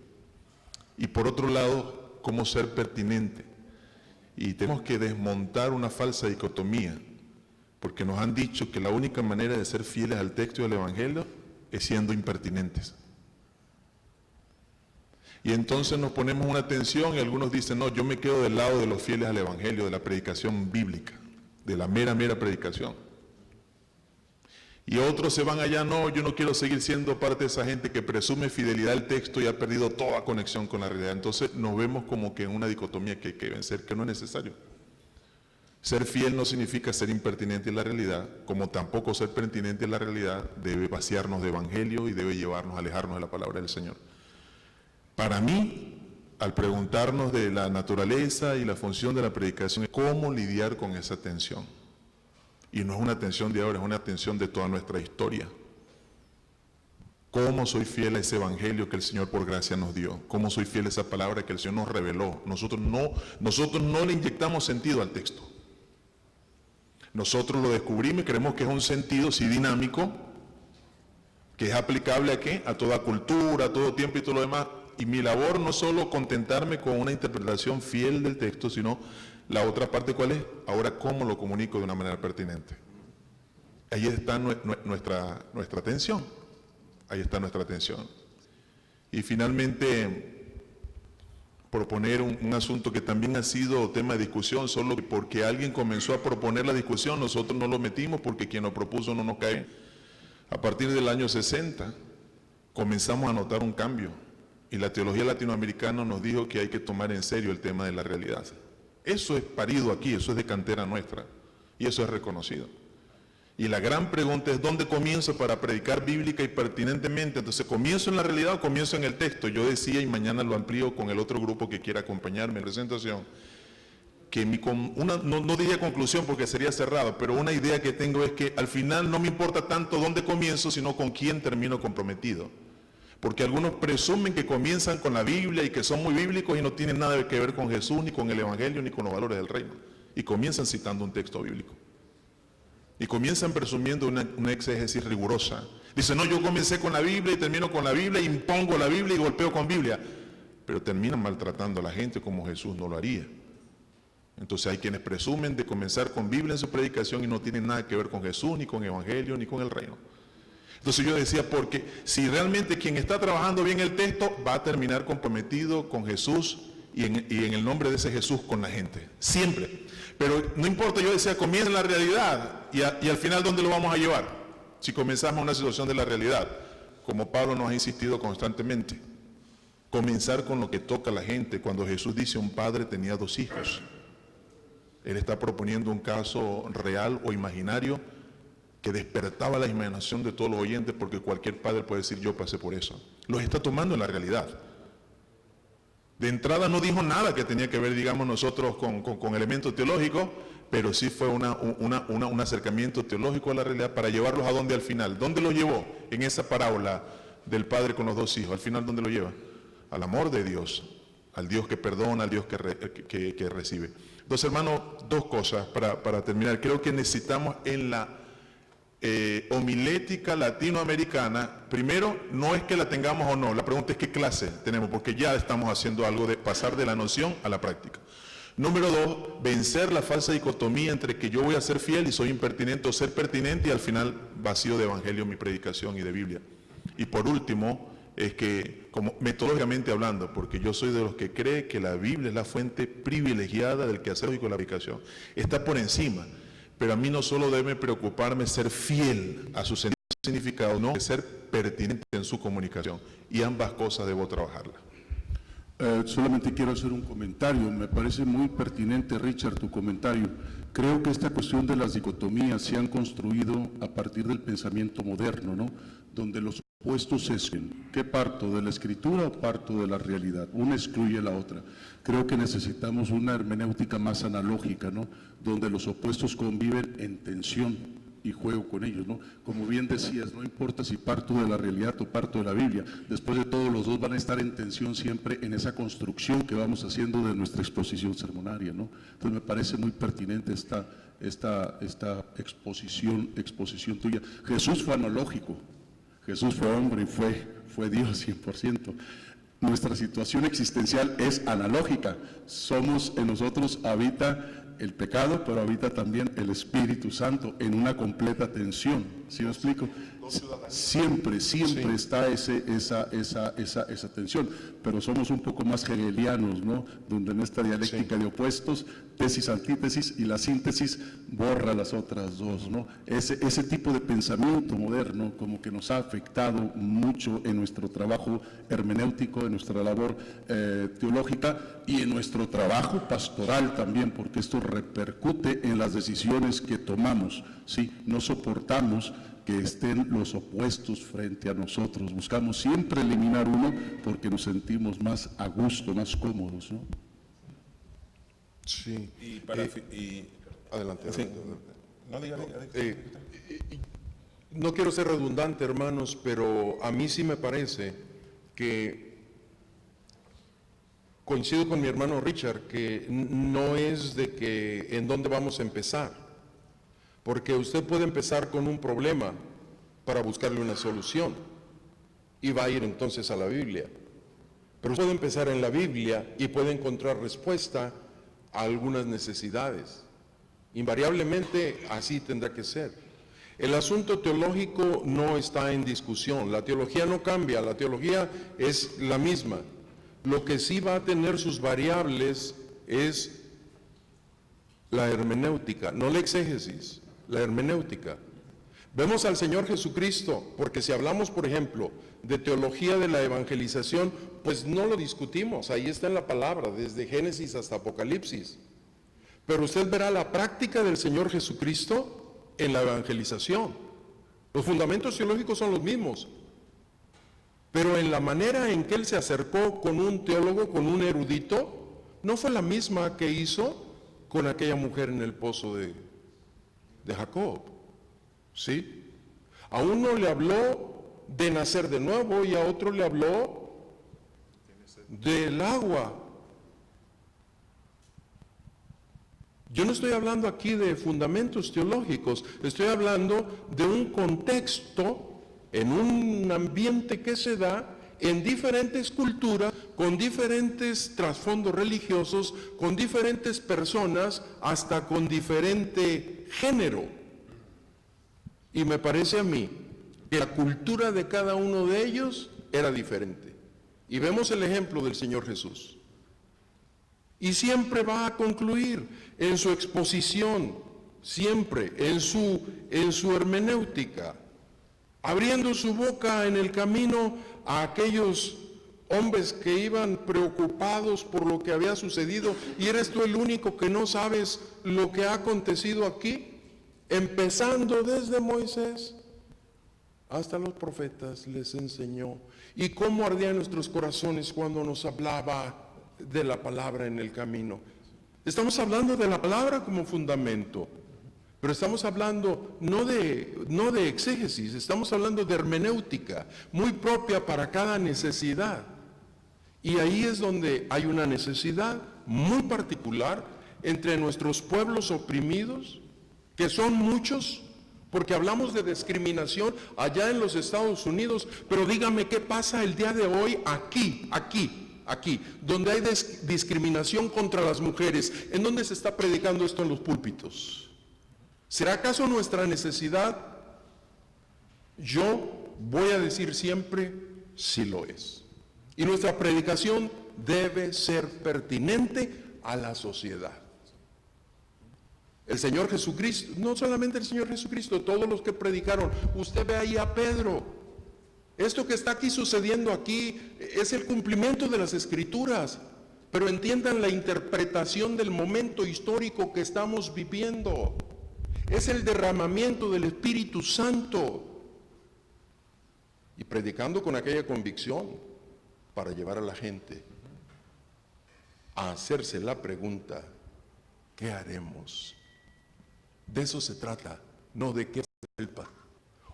Y por otro lado, ¿cómo ser pertinente? Y tenemos que desmontar una falsa dicotomía, porque nos han dicho que la única manera de ser fieles al texto y al Evangelio es siendo impertinentes. Y entonces nos ponemos una tensión y algunos dicen, no, yo me quedo del lado de los fieles al Evangelio, de la predicación bíblica, de la mera predicación. Y otros se van allá, no, yo no quiero seguir siendo parte de esa gente que presume fidelidad al texto y ha perdido toda conexión con la realidad. Entonces nos vemos como que en una dicotomía que hay que vencer, que no es necesario. Ser fiel no significa ser impertinente en la realidad, como tampoco ser pertinente en la realidad debe vaciarnos de evangelio y debe llevarnos a alejarnos de la palabra del Señor. Para mí, al preguntarnos de la naturaleza y la función de la predicación, es cómo lidiar con esa tensión. Y no es una tensión de ahora, es una tensión de toda nuestra historia. ¿Cómo soy fiel a ese evangelio que el Señor por gracia nos dio? ¿Cómo soy fiel a esa palabra que el Señor nos reveló? Nosotros no le inyectamos sentido al texto. Nosotros lo descubrimos y creemos que es un sentido, sí, dinámico, que es aplicable ¿a qué? A toda cultura, a todo tiempo y todo lo demás. Y mi labor no es solo contentarme con una interpretación fiel del texto, sino la otra parte, ¿cuál es? Ahora, ¿cómo lo comunico de una manera pertinente? Ahí está nuestra atención. Ahí está nuestra atención. Y finalmente, proponer un asunto que también ha sido tema de discusión, solo porque alguien comenzó a proponer la discusión, nosotros no lo metimos porque quien lo propuso no nos cae. A partir del año 60 comenzamos a notar un cambio y la teología latinoamericana nos dijo que hay que tomar en serio el tema de la realidad. Eso es parido aquí, eso es de cantera nuestra y eso es reconocido. Y la gran pregunta es, ¿dónde comienzo para predicar bíblica y pertinentemente? Entonces, ¿comienzo en la realidad o comienzo en el texto? Yo decía, y mañana lo amplío con el otro grupo que quiera acompañarme en presentación, que no diría conclusión porque sería cerrado, pero una idea que tengo es que al final no me importa tanto dónde comienzo, sino con quién termino comprometido. Porque algunos presumen que comienzan con la Biblia y que son muy bíblicos y no tienen nada que ver con Jesús, ni con el Evangelio, ni con los valores del reino. Y comienzan citando un texto bíblico. Y comienzan presumiendo una exégesis rigurosa. Dicen, no, yo comencé con la Biblia y termino con la Biblia, impongo la Biblia y golpeo con Biblia. Pero terminan maltratando a la gente como Jesús no lo haría. Entonces hay quienes presumen de comenzar con Biblia en su predicación y no tienen nada que ver con Jesús, ni con Evangelio, ni con el reino. Entonces yo decía, porque si realmente quien está trabajando bien el texto va a terminar comprometido con Jesús y en el nombre de ese Jesús con la gente. Siempre. Pero no importa, yo decía, comienza en la realidad y al final ¿dónde lo vamos a llevar? Si comenzamos una situación de la realidad, como Pablo nos ha insistido constantemente. Comenzar con lo que toca a la gente. Cuando Jesús dice un padre tenía 2 hijos. Él está proponiendo un caso real o imaginario que despertaba la imaginación de todos los oyentes, porque cualquier padre puede decir, yo pasé por eso. Los está tomando en la realidad. De entrada no dijo nada que tenía que ver, digamos, nosotros con elementos teológicos, pero sí fue un acercamiento teológico a la realidad para llevarlos a dónde al final. ¿Dónde los llevó? En esa parábola del padre con los 2 hijos. Al final, ¿dónde lo lleva? Al amor de Dios, al Dios que perdona, al Dios que recibe. Entonces, hermano, 2 cosas para terminar. Creo que necesitamos en la homilética latinoamericana, primero, no es que la tengamos o no, la pregunta es qué clase tenemos, porque ya estamos haciendo algo de pasar de la noción a la práctica. Número 2, vencer la falsa dicotomía entre que yo voy a ser fiel y soy impertinente, o ser pertinente y al final vacío de evangelio mi predicación y de Biblia. Y por último, es que, como metodológicamente hablando, porque yo soy de los que cree que la Biblia es la fuente privilegiada del quehacer lógico de la predicación, está por encima. Pero a mí no solo debe preocuparme ser fiel a su significado, no, ser pertinente en su comunicación. Y ambas cosas debo trabajarlas. Solamente quiero hacer un comentario. Me parece muy pertinente, Richard, tu comentario. Creo que esta cuestión de las dicotomías se han construido a partir del pensamiento moderno, ¿no? Donde los opuestos se excluyen. ¿Qué parto? ¿De la escritura o parto de la realidad? Una excluye a la otra. Creo que necesitamos una hermenéutica más analógica, ¿no? Donde los opuestos conviven en tensión y juego con ellos, ¿no? Como bien decías, no importa si parto de la realidad o parto de la Biblia, después de todo los dos van a estar en tensión siempre en esa construcción que vamos haciendo de nuestra exposición sermonaria, ¿no? Entonces me parece muy pertinente esta exposición tuya. Jesús fue analógico, Jesús fue hombre y fue Dios 100%. Nuestra situación existencial es analógica. En nosotros habita el pecado, pero habita también el Espíritu Santo en una completa tensión. ¿Sí me explico? Siempre sí. Está esa tensión, pero somos un poco más hegelianos, ¿no? Donde en esta dialéctica de opuestos, tesis, antítesis, y la síntesis borra las otras dos, ¿no? Ese tipo de pensamiento moderno como que nos ha afectado mucho en nuestro trabajo hermenéutico, en nuestra labor teológica y en nuestro trabajo pastoral también, porque esto repercute en las decisiones que tomamos, ¿sí? No soportamos que estén los opuestos frente a nosotros. Buscamos siempre eliminar uno porque nos sentimos más a gusto, más cómodos, ¿no? Sí. Adelante. Sí. No, diga. No quiero ser redundante, hermanos, pero a mí sí me parece que coincido con mi hermano Richard, que no es de que en dónde vamos a empezar. Porque usted puede empezar con un problema para buscarle una solución y va a ir entonces a la Biblia. Pero usted puede empezar en la Biblia y puede encontrar respuesta a algunas necesidades. Invariablemente así tendrá que ser. El asunto teológico no está en discusión. La teología no cambia, la teología es la misma. Lo que sí va a tener sus variables es la hermenéutica, no la exégesis, la hermenéutica. Vemos al Señor Jesucristo, porque si hablamos, por ejemplo, de teología de la evangelización, pues no lo discutimos, ahí está en la palabra, desde Génesis hasta Apocalipsis. Pero usted verá la práctica del Señor Jesucristo en la evangelización. Los fundamentos teológicos son los mismos, pero en la manera en que Él se acercó con un teólogo, con un erudito, no fue la misma que hizo con aquella mujer en el pozo de Jacob. ¿Sí? A uno le habló de nacer de nuevo y a otro le habló del agua. Yo no estoy hablando aquí de fundamentos teológicos, estoy hablando de un contexto, en un ambiente que se da en diferentes culturas, con diferentes trasfondos religiosos, con diferentes personas, hasta con diferente género. Y me parece a mí que la cultura de cada uno de ellos era diferente. Y vemos el ejemplo del Señor Jesús. Y siempre va a concluir en su exposición, siempre en su hermenéutica, abriendo su boca en el camino a aquellos hombres que iban preocupados por lo que había sucedido. ¿Y eres tú el único que no sabes lo que ha acontecido aquí? Empezando desde Moisés hasta los profetas les enseñó. Y cómo ardían nuestros corazones cuando nos hablaba de la palabra en el camino. Estamos hablando de la palabra como fundamento, pero estamos hablando no de exégesis, estamos hablando de hermenéutica, muy propia para cada necesidad. Y ahí es donde hay una necesidad muy particular entre nuestros pueblos oprimidos, que son muchos, porque hablamos de discriminación allá en los Estados Unidos, pero dígame qué pasa el día de hoy aquí, donde hay discriminación contra las mujeres. ¿En dónde se está predicando esto en los púlpitos? ¿Será acaso nuestra necesidad? Yo voy a decir siempre, sí lo es. Y nuestra predicación debe ser pertinente a la sociedad. El Señor Jesucristo, no solamente el Señor Jesucristo, todos los que predicaron. Usted ve ahí a Pedro. Esto que está aquí sucediendo aquí es el cumplimiento de las Escrituras, pero entiendan la interpretación del momento histórico que estamos viviendo. Es el derramamiento del Espíritu Santo. Y predicando con aquella convicción para llevar a la gente a hacerse la pregunta, ¿qué haremos? De eso se trata, no de qué va a hacer el padre,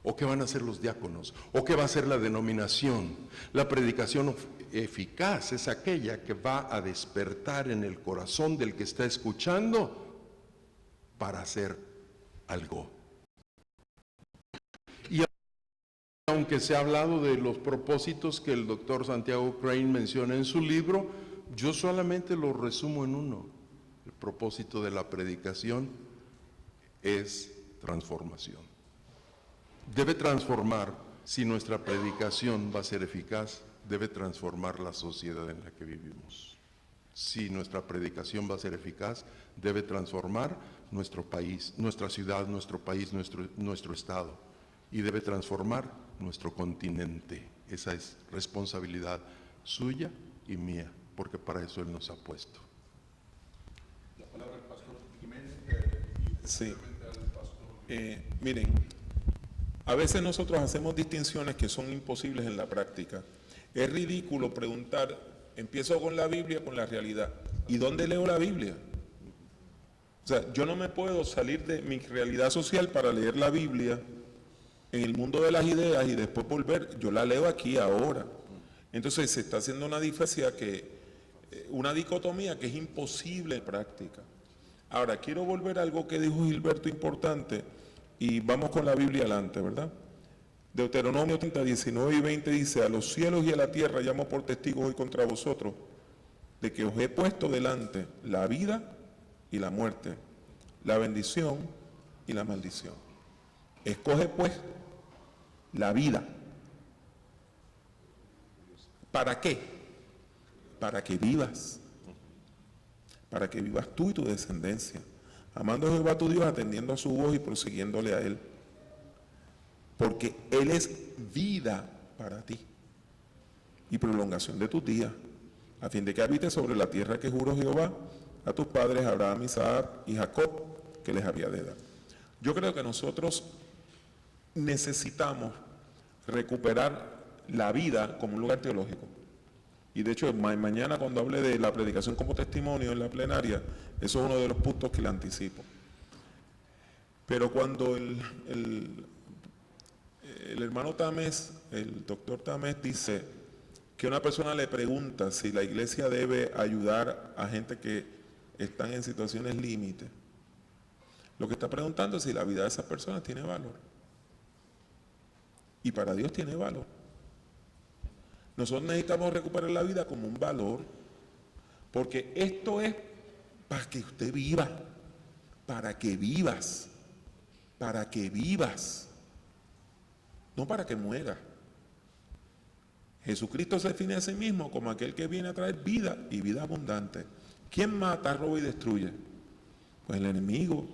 o qué van a hacer los diáconos, o qué va a hacer la denominación. La predicación eficaz es aquella que va a despertar en el corazón del que está escuchando para hacer algo. Y aunque se ha hablado de los propósitos que el doctor Santiago Crane menciona en su libro, yo solamente lo resumo en uno. El propósito de la predicación es transformación. Debe transformar, si nuestra predicación va a ser eficaz, debe transformar la sociedad en la que vivimos. Si nuestra predicación va a ser eficaz, debe transformar nuestro país, nuestra ciudad, nuestro país, nuestro estado, y debe transformar nuestro continente. Esa es responsabilidad suya y mía, porque para eso Él nos ha puesto. La palabra del pastor Jiménez. Sí. Miren, a veces nosotros hacemos distinciones que son imposibles en la práctica. Es ridículo preguntar, empiezo con la Biblia, con la realidad. ¿Y dónde leo la Biblia? O sea, yo no me puedo salir de mi realidad social para leer la Biblia en el mundo de las ideas y después volver. Yo la leo aquí, ahora. Entonces se está haciendo una diferencia una dicotomía que es imposible en práctica. Ahora, quiero volver a algo que dijo Gilberto importante y vamos con la Biblia adelante, ¿verdad? Deuteronomio 30, 19 y 20 dice: a los cielos y a la tierra llamo por testigos hoy contra vosotros de que os he puesto delante la vida y la muerte, la bendición y la maldición. Escoge pues la vida. ¿Para qué? para que vivas tú y tu descendencia, amando a Jehová tu Dios, atendiendo a su voz y prosiguiéndole a Él, porque Él es vida para ti y prolongación de tus días, a fin de que habites sobre la tierra que juró Jehová a tus padres, Abraham, Isaac y Jacob, que les había de dar. Yo creo que nosotros necesitamos recuperar la vida como un lugar teológico. Y de hecho, mañana cuando hable de la predicación como testimonio en la plenaria, eso es uno de los puntos que le anticipo. Pero cuando el hermano Tamés, el doctor Tamés dice que una persona le pregunta si la iglesia debe ayudar a gente que están en situaciones límite, lo que está preguntando es si la vida de esas personas tiene valor. Y para Dios tiene valor. Nosotros necesitamos recuperar la vida como un valor, porque esto es para que usted viva, para que vivas, no para que muera. Jesucristo se define a sí mismo como aquel que viene a traer vida y vida abundante. ¿Quién mata, roba y destruye? Pues el enemigo.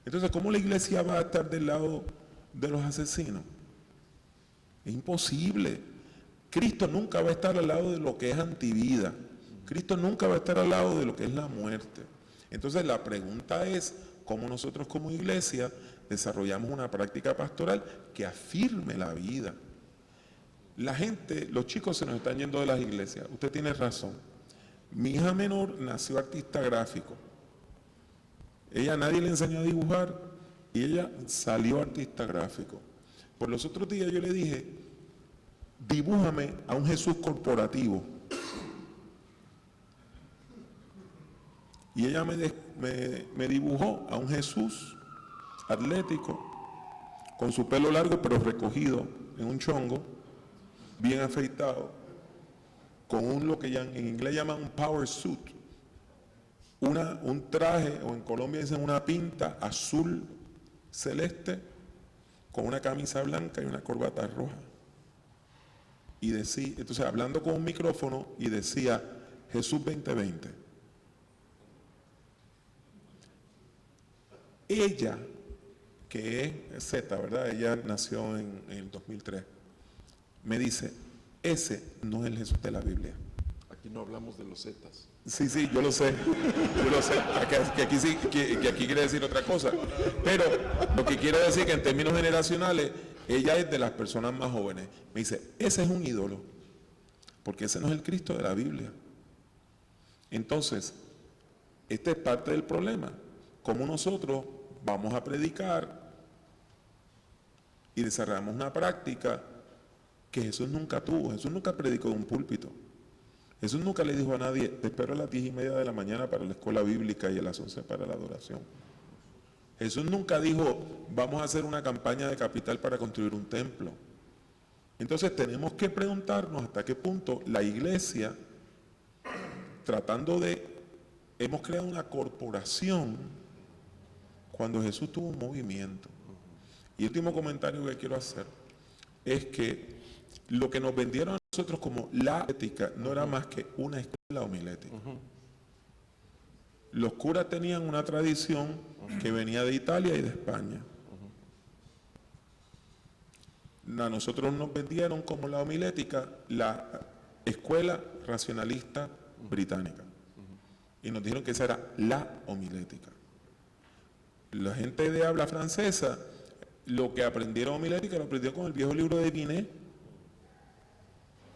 Entonces, ¿cómo la iglesia va a estar del lado de los asesinos? Es imposible. Cristo nunca va a estar al lado de lo que es antivida. Cristo nunca va a estar al lado de lo que es la muerte. Entonces, la pregunta es, ¿cómo nosotros como iglesia desarrollamos una práctica pastoral que afirme la vida? La gente, los chicos se nos están yendo de las iglesias. Usted tiene razón. Mi hija menor nació artista gráfico. Nadie le enseñó a dibujar y ella salió artista gráfico. Por los otros días yo le dije, dibújame a un Jesús corporativo. Y ella me dibujó a un Jesús atlético, con su pelo largo pero recogido en un chongo, bien afeitado, con lo que en inglés llaman un power suit, un traje, o en Colombia dicen una pinta azul celeste, con una camisa blanca y una corbata roja. Y decía, entonces hablando con un micrófono, y decía Jesús 2020. Ella, que es Z, ¿verdad? Ella nació en el 2003. Me dice, ese no es el Jesús de la Biblia. Aquí no hablamos de los Zetas. Sí, yo lo sé, que aquí quiere decir otra cosa, pero lo que quiero decir que en términos generacionales, ella es de las personas más jóvenes. Me dice, ese es un ídolo, porque ese no es el Cristo de la Biblia. Entonces, este es parte del problema, cómo nosotros vamos a predicar y desarrollamos una práctica que Jesús nunca tuvo. Jesús nunca predicó en un púlpito. Jesús nunca le dijo a nadie, te espero a las 10:30 de la mañana para la escuela bíblica y a las 11 para la adoración. Jesús nunca dijo, vamos a hacer una campaña de capital para construir un templo. Entonces tenemos que preguntarnos hasta qué punto la iglesia, hemos creado una corporación cuando Jesús tuvo un movimiento. Y el último comentario que quiero hacer es que lo que nos vendieron a nosotros como la ética no era más que una escuela homilética. Los curas tenían una tradición que venía de Italia y de España. A nosotros nos vendieron como la homilética la escuela racionalista británica. Y nos dijeron que esa era la homilética. La gente de habla francesa, lo que aprendieron homilética lo aprendieron con el viejo libro de Binet.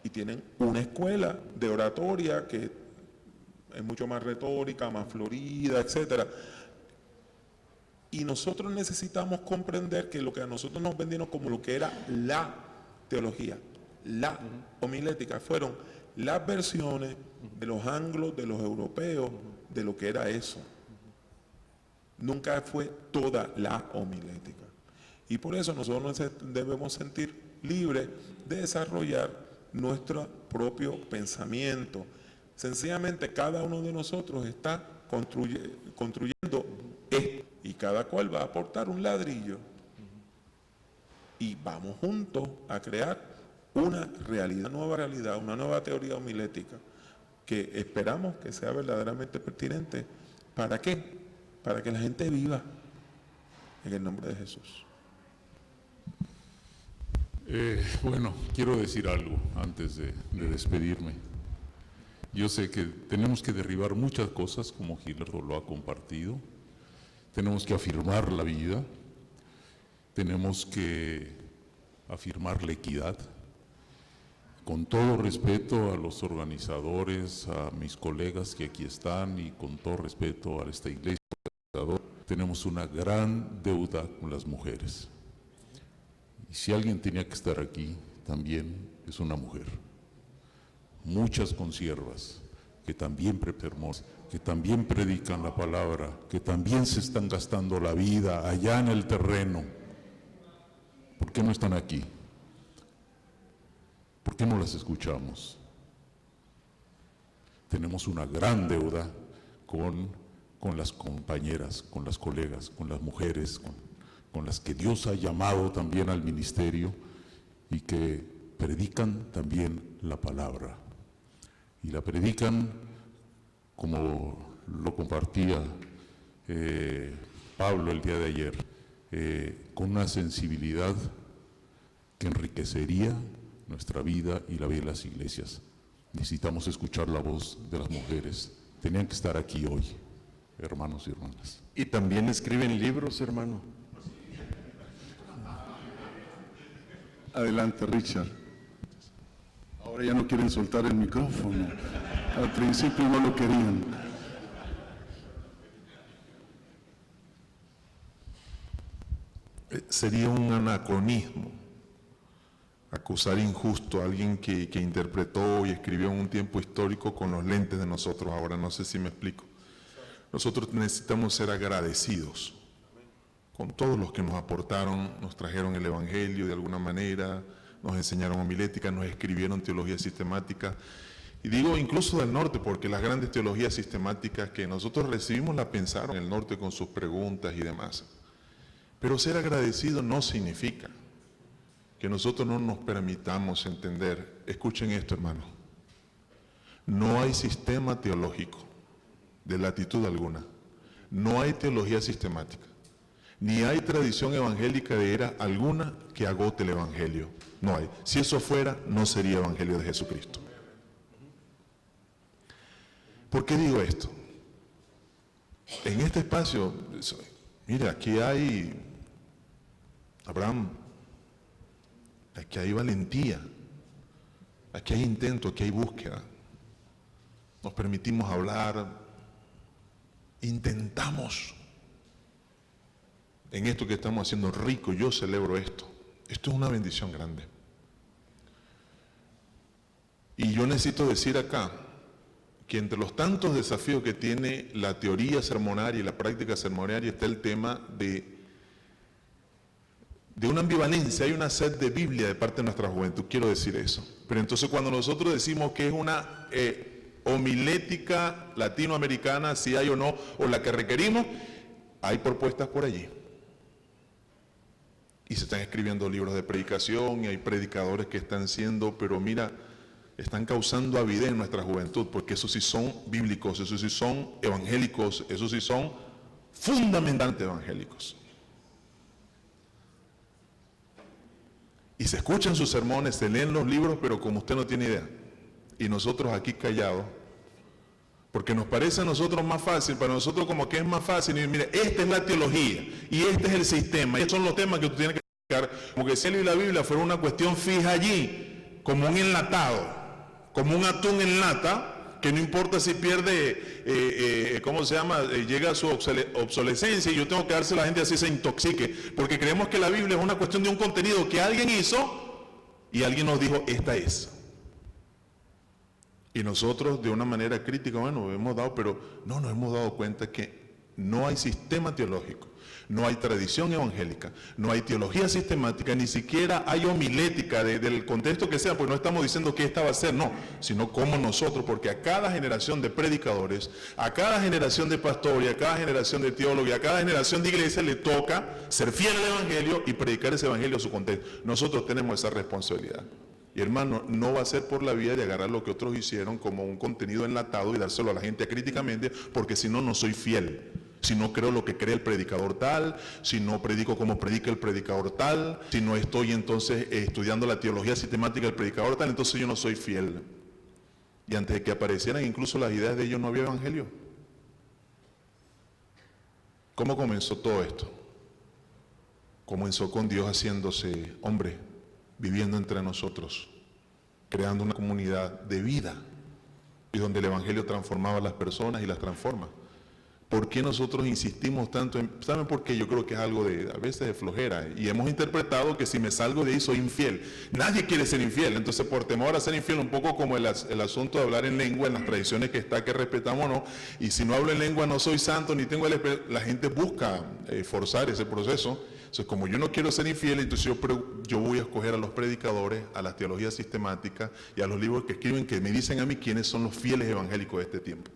Y tienen una escuela de oratoria que es mucho más retórica, más florida, etc. Y nosotros necesitamos comprender que lo que a nosotros nos vendieron como lo que era la teología, la homilética, fueron las versiones de los anglos, de los europeos, de lo que era eso. Nunca fue toda la homilética. Y por eso nosotros nos debemos sentir libres de desarrollar nuestro propio pensamiento. Sencillamente cada uno de nosotros está construyendo esto, y cada cual va a aportar un ladrillo. Y vamos juntos a crear una realidad, una nueva teoría homilética, que esperamos que sea verdaderamente pertinente. ¿Para qué? Para que la gente viva en el nombre de Jesús. Bueno, quiero decir algo antes de despedirme. Yo sé que tenemos que derribar muchas cosas, como Gilberto lo ha compartido. Tenemos que afirmar la vida, tenemos que afirmar la equidad. Con todo respeto a los organizadores, a mis colegas que aquí están y con todo respeto a esta iglesia, tenemos una gran deuda con las mujeres. Y si alguien tenía que estar aquí, también es una mujer. Muchas consiervas que también que también predican la palabra, que también se están gastando la vida allá en el terreno. ¿Por qué no están aquí? ¿Por qué no las escuchamos? Tenemos una gran deuda con las compañeras, con las colegas, con las mujeres, con las que Dios ha llamado también al ministerio y que predican también la palabra. Y la predican, como lo compartía Pablo el día de ayer, con una sensibilidad que enriquecería nuestra vida y la vida de las iglesias. Necesitamos escuchar la voz de las mujeres. Tenían que estar aquí hoy, hermanos y hermanas. Y también escriben libros, hermano. Adelante, Richard. Ahora ya no quieren soltar el micrófono. Al principio no lo querían. Sería un anacronismo acusar injusto a alguien que interpretó y escribió en un tiempo histórico con los lentes de nosotros ahora. No sé si me explico. Nosotros necesitamos ser agradecidos con todos los que nos aportaron, nos trajeron el Evangelio de alguna manera, nos enseñaron homilética, nos escribieron teología sistemática. Y digo incluso del norte, porque las grandes teologías sistemáticas que nosotros recibimos la pensaron en el norte con sus preguntas y demás. Pero ser agradecido no significa que nosotros no nos permitamos entender. Escuchen esto, hermano. No hay sistema teológico de latitud alguna. No hay teología sistemática. Ni hay tradición evangélica de era alguna que agote el Evangelio. No hay. Si eso fuera, no sería Evangelio de Jesucristo. ¿Por qué digo esto? En este espacio, mira, aquí hay Abraham, aquí hay valentía, aquí hay intento, aquí hay búsqueda. Nos permitimos hablar, intentamos. En esto que estamos haciendo rico, yo celebro esto. Esto es una bendición grande. Y yo necesito decir acá que entre los tantos desafíos que tiene la teoría sermonaria y la práctica sermonaria está el tema de una ambivalencia, hay una sed de Biblia de parte de nuestra juventud, quiero decir eso. Pero entonces cuando nosotros decimos que es una homilética latinoamericana, si hay o no, o la que requerimos, hay propuestas por allí. Y se están escribiendo libros de predicación y hay predicadores que están siendo, pero mira, están causando avidez en nuestra juventud, porque esos sí son bíblicos, esos sí son evangélicos, esos sí son fundamentalmente evangélicos. Y se escuchan sus sermones, se leen los libros, pero como usted no tiene idea. Y nosotros aquí callados, porque nos parece a nosotros más fácil, para nosotros como que es más fácil, y mire, esta es la teología, y este es el sistema, y estos son los temas que tú tienes que explicar, como que si él y la Biblia fuera una cuestión fija allí, como un enlatado, como un atún en lata, que no importa si pierde, llega a su obsolescencia, y yo tengo que darse a la gente así se intoxique, porque creemos que la Biblia es una cuestión de un contenido que alguien hizo, y alguien nos dijo, esta es. Y nosotros de una manera crítica, bueno, hemos dado, pero no nos hemos dado cuenta que no hay sistema teológico, no hay tradición evangélica, no hay teología sistemática, ni siquiera hay homilética del contexto que sea, pues no estamos diciendo que esta va a ser, no, sino como nosotros, porque a cada generación de predicadores, a cada generación de pastores, a cada generación de teólogos, a cada generación de iglesia le toca ser fiel al evangelio y predicar ese evangelio a su contexto. Nosotros tenemos esa responsabilidad. Y hermano, no va a ser por la vía de agarrar lo que otros hicieron como un contenido enlatado y dárselo a la gente críticamente, porque si no, no soy fiel. Si no creo lo que cree el predicador tal, si no predico como predica el predicador tal, si no estoy entonces estudiando la teología sistemática del predicador tal, entonces yo no soy fiel. Y antes de que aparecieran incluso las ideas de ellos no había evangelio. ¿Cómo comenzó todo esto? Comenzó con Dios haciéndose hombre, viviendo entre nosotros, creando una comunidad de vida, y donde el evangelio transformaba a las personas y las transforma. ¿Por qué nosotros insistimos tanto en...? ¿Saben por qué? Yo creo que es algo a veces de flojera, y hemos interpretado que si me salgo de ahí soy infiel. Nadie quiere ser infiel, entonces por temor a ser infiel, un poco como el asunto de hablar en lengua, en las tradiciones que está, que respetamos o no, y si no hablo en lengua no soy santo, ni tengo la gente busca forzar ese proceso. Entonces, como yo no quiero ser infiel, entonces yo voy a escoger a los predicadores, a las teologías sistemáticas y a los libros que escriben, que me dicen a mí quiénes son los fieles evangélicos de este tiempo.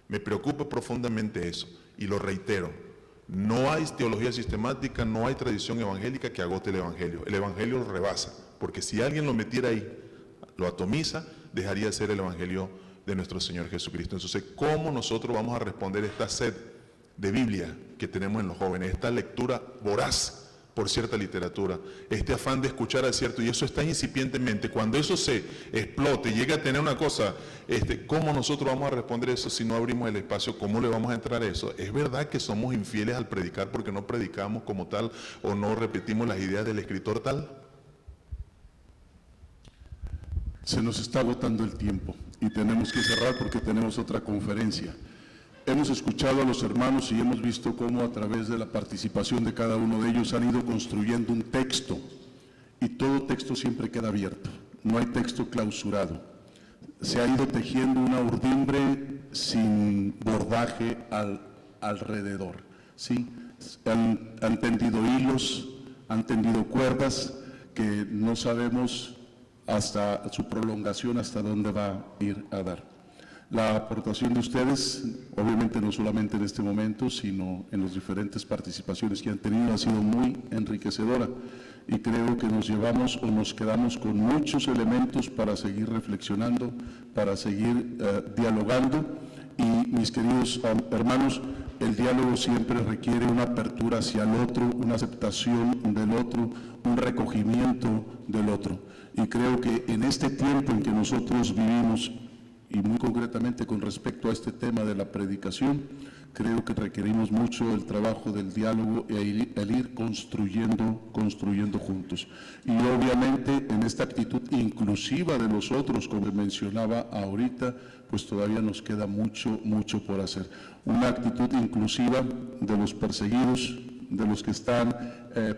Me preocupa profundamente eso, y lo reitero, no hay teología sistemática, no hay tradición evangélica que agote el evangelio lo rebasa, porque si alguien lo metiera ahí, lo atomiza, dejaría de ser el evangelio de nuestro Señor Jesucristo. Entonces, ¿cómo nosotros vamos a responder esta sed de Biblia que tenemos en los jóvenes, esta lectura voraz por cierta literatura, este afán de escuchar al cierto, y eso está incipientemente? Cuando eso se explote y llegue a tener una cosa, ¿cómo nosotros vamos a responder eso si no abrimos el espacio? ¿Cómo le vamos a entrar a eso? ¿Es verdad que somos infieles al predicar porque no predicamos como tal o no repetimos las ideas del escritor tal? Se nos está agotando el tiempo y tenemos que cerrar porque tenemos otra conferencia. Hemos escuchado a los hermanos y hemos visto cómo a través de la participación de cada uno de ellos han ido construyendo un texto, y todo texto siempre queda abierto, no hay texto clausurado. Se ha ido tejiendo una urdimbre sin bordaje alrededor, ¿sí? Han tendido hilos, han tendido cuerdas que no sabemos hasta su prolongación, hasta dónde va a ir a dar. La aportación de ustedes, obviamente no solamente en este momento, sino en las diferentes participaciones que han tenido, ha sido muy enriquecedora, y creo que nos llevamos o nos quedamos con muchos elementos para seguir reflexionando, para seguir dialogando. Y mis queridos hermanos, el diálogo siempre requiere una apertura hacia el otro, una aceptación del otro, un recogimiento del otro. Y creo que en este tiempo en que nosotros vivimos, y muy concretamente con respecto a este tema de la predicación, creo que requerimos mucho el trabajo del diálogo e el ir construyendo juntos. Y obviamente en esta actitud inclusiva de los otros, como mencionaba ahorita, pues todavía nos queda mucho por hacer. Una actitud inclusiva de los perseguidos, de los que están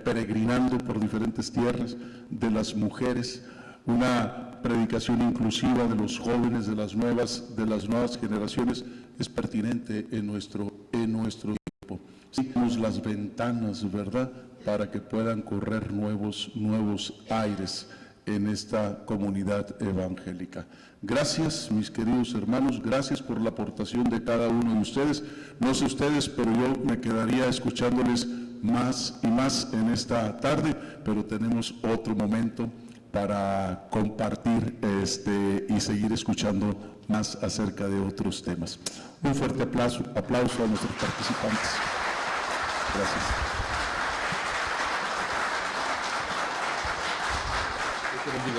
peregrinando por diferentes tierras, de las mujeres, una predicación inclusiva de los jóvenes, de las nuevas generaciones, es pertinente en nuestro tiempo. Tenemos las ventanas, ¿verdad?, para que puedan correr nuevos aires en esta comunidad evangélica. Gracias, mis queridos hermanos, gracias por la aportación de cada uno de ustedes. No sé ustedes, pero yo me quedaría escuchándoles más y más en esta tarde, pero tenemos otro momento para compartir y seguir escuchando más acerca de otros temas. Un fuerte aplauso a nuestros participantes. Gracias.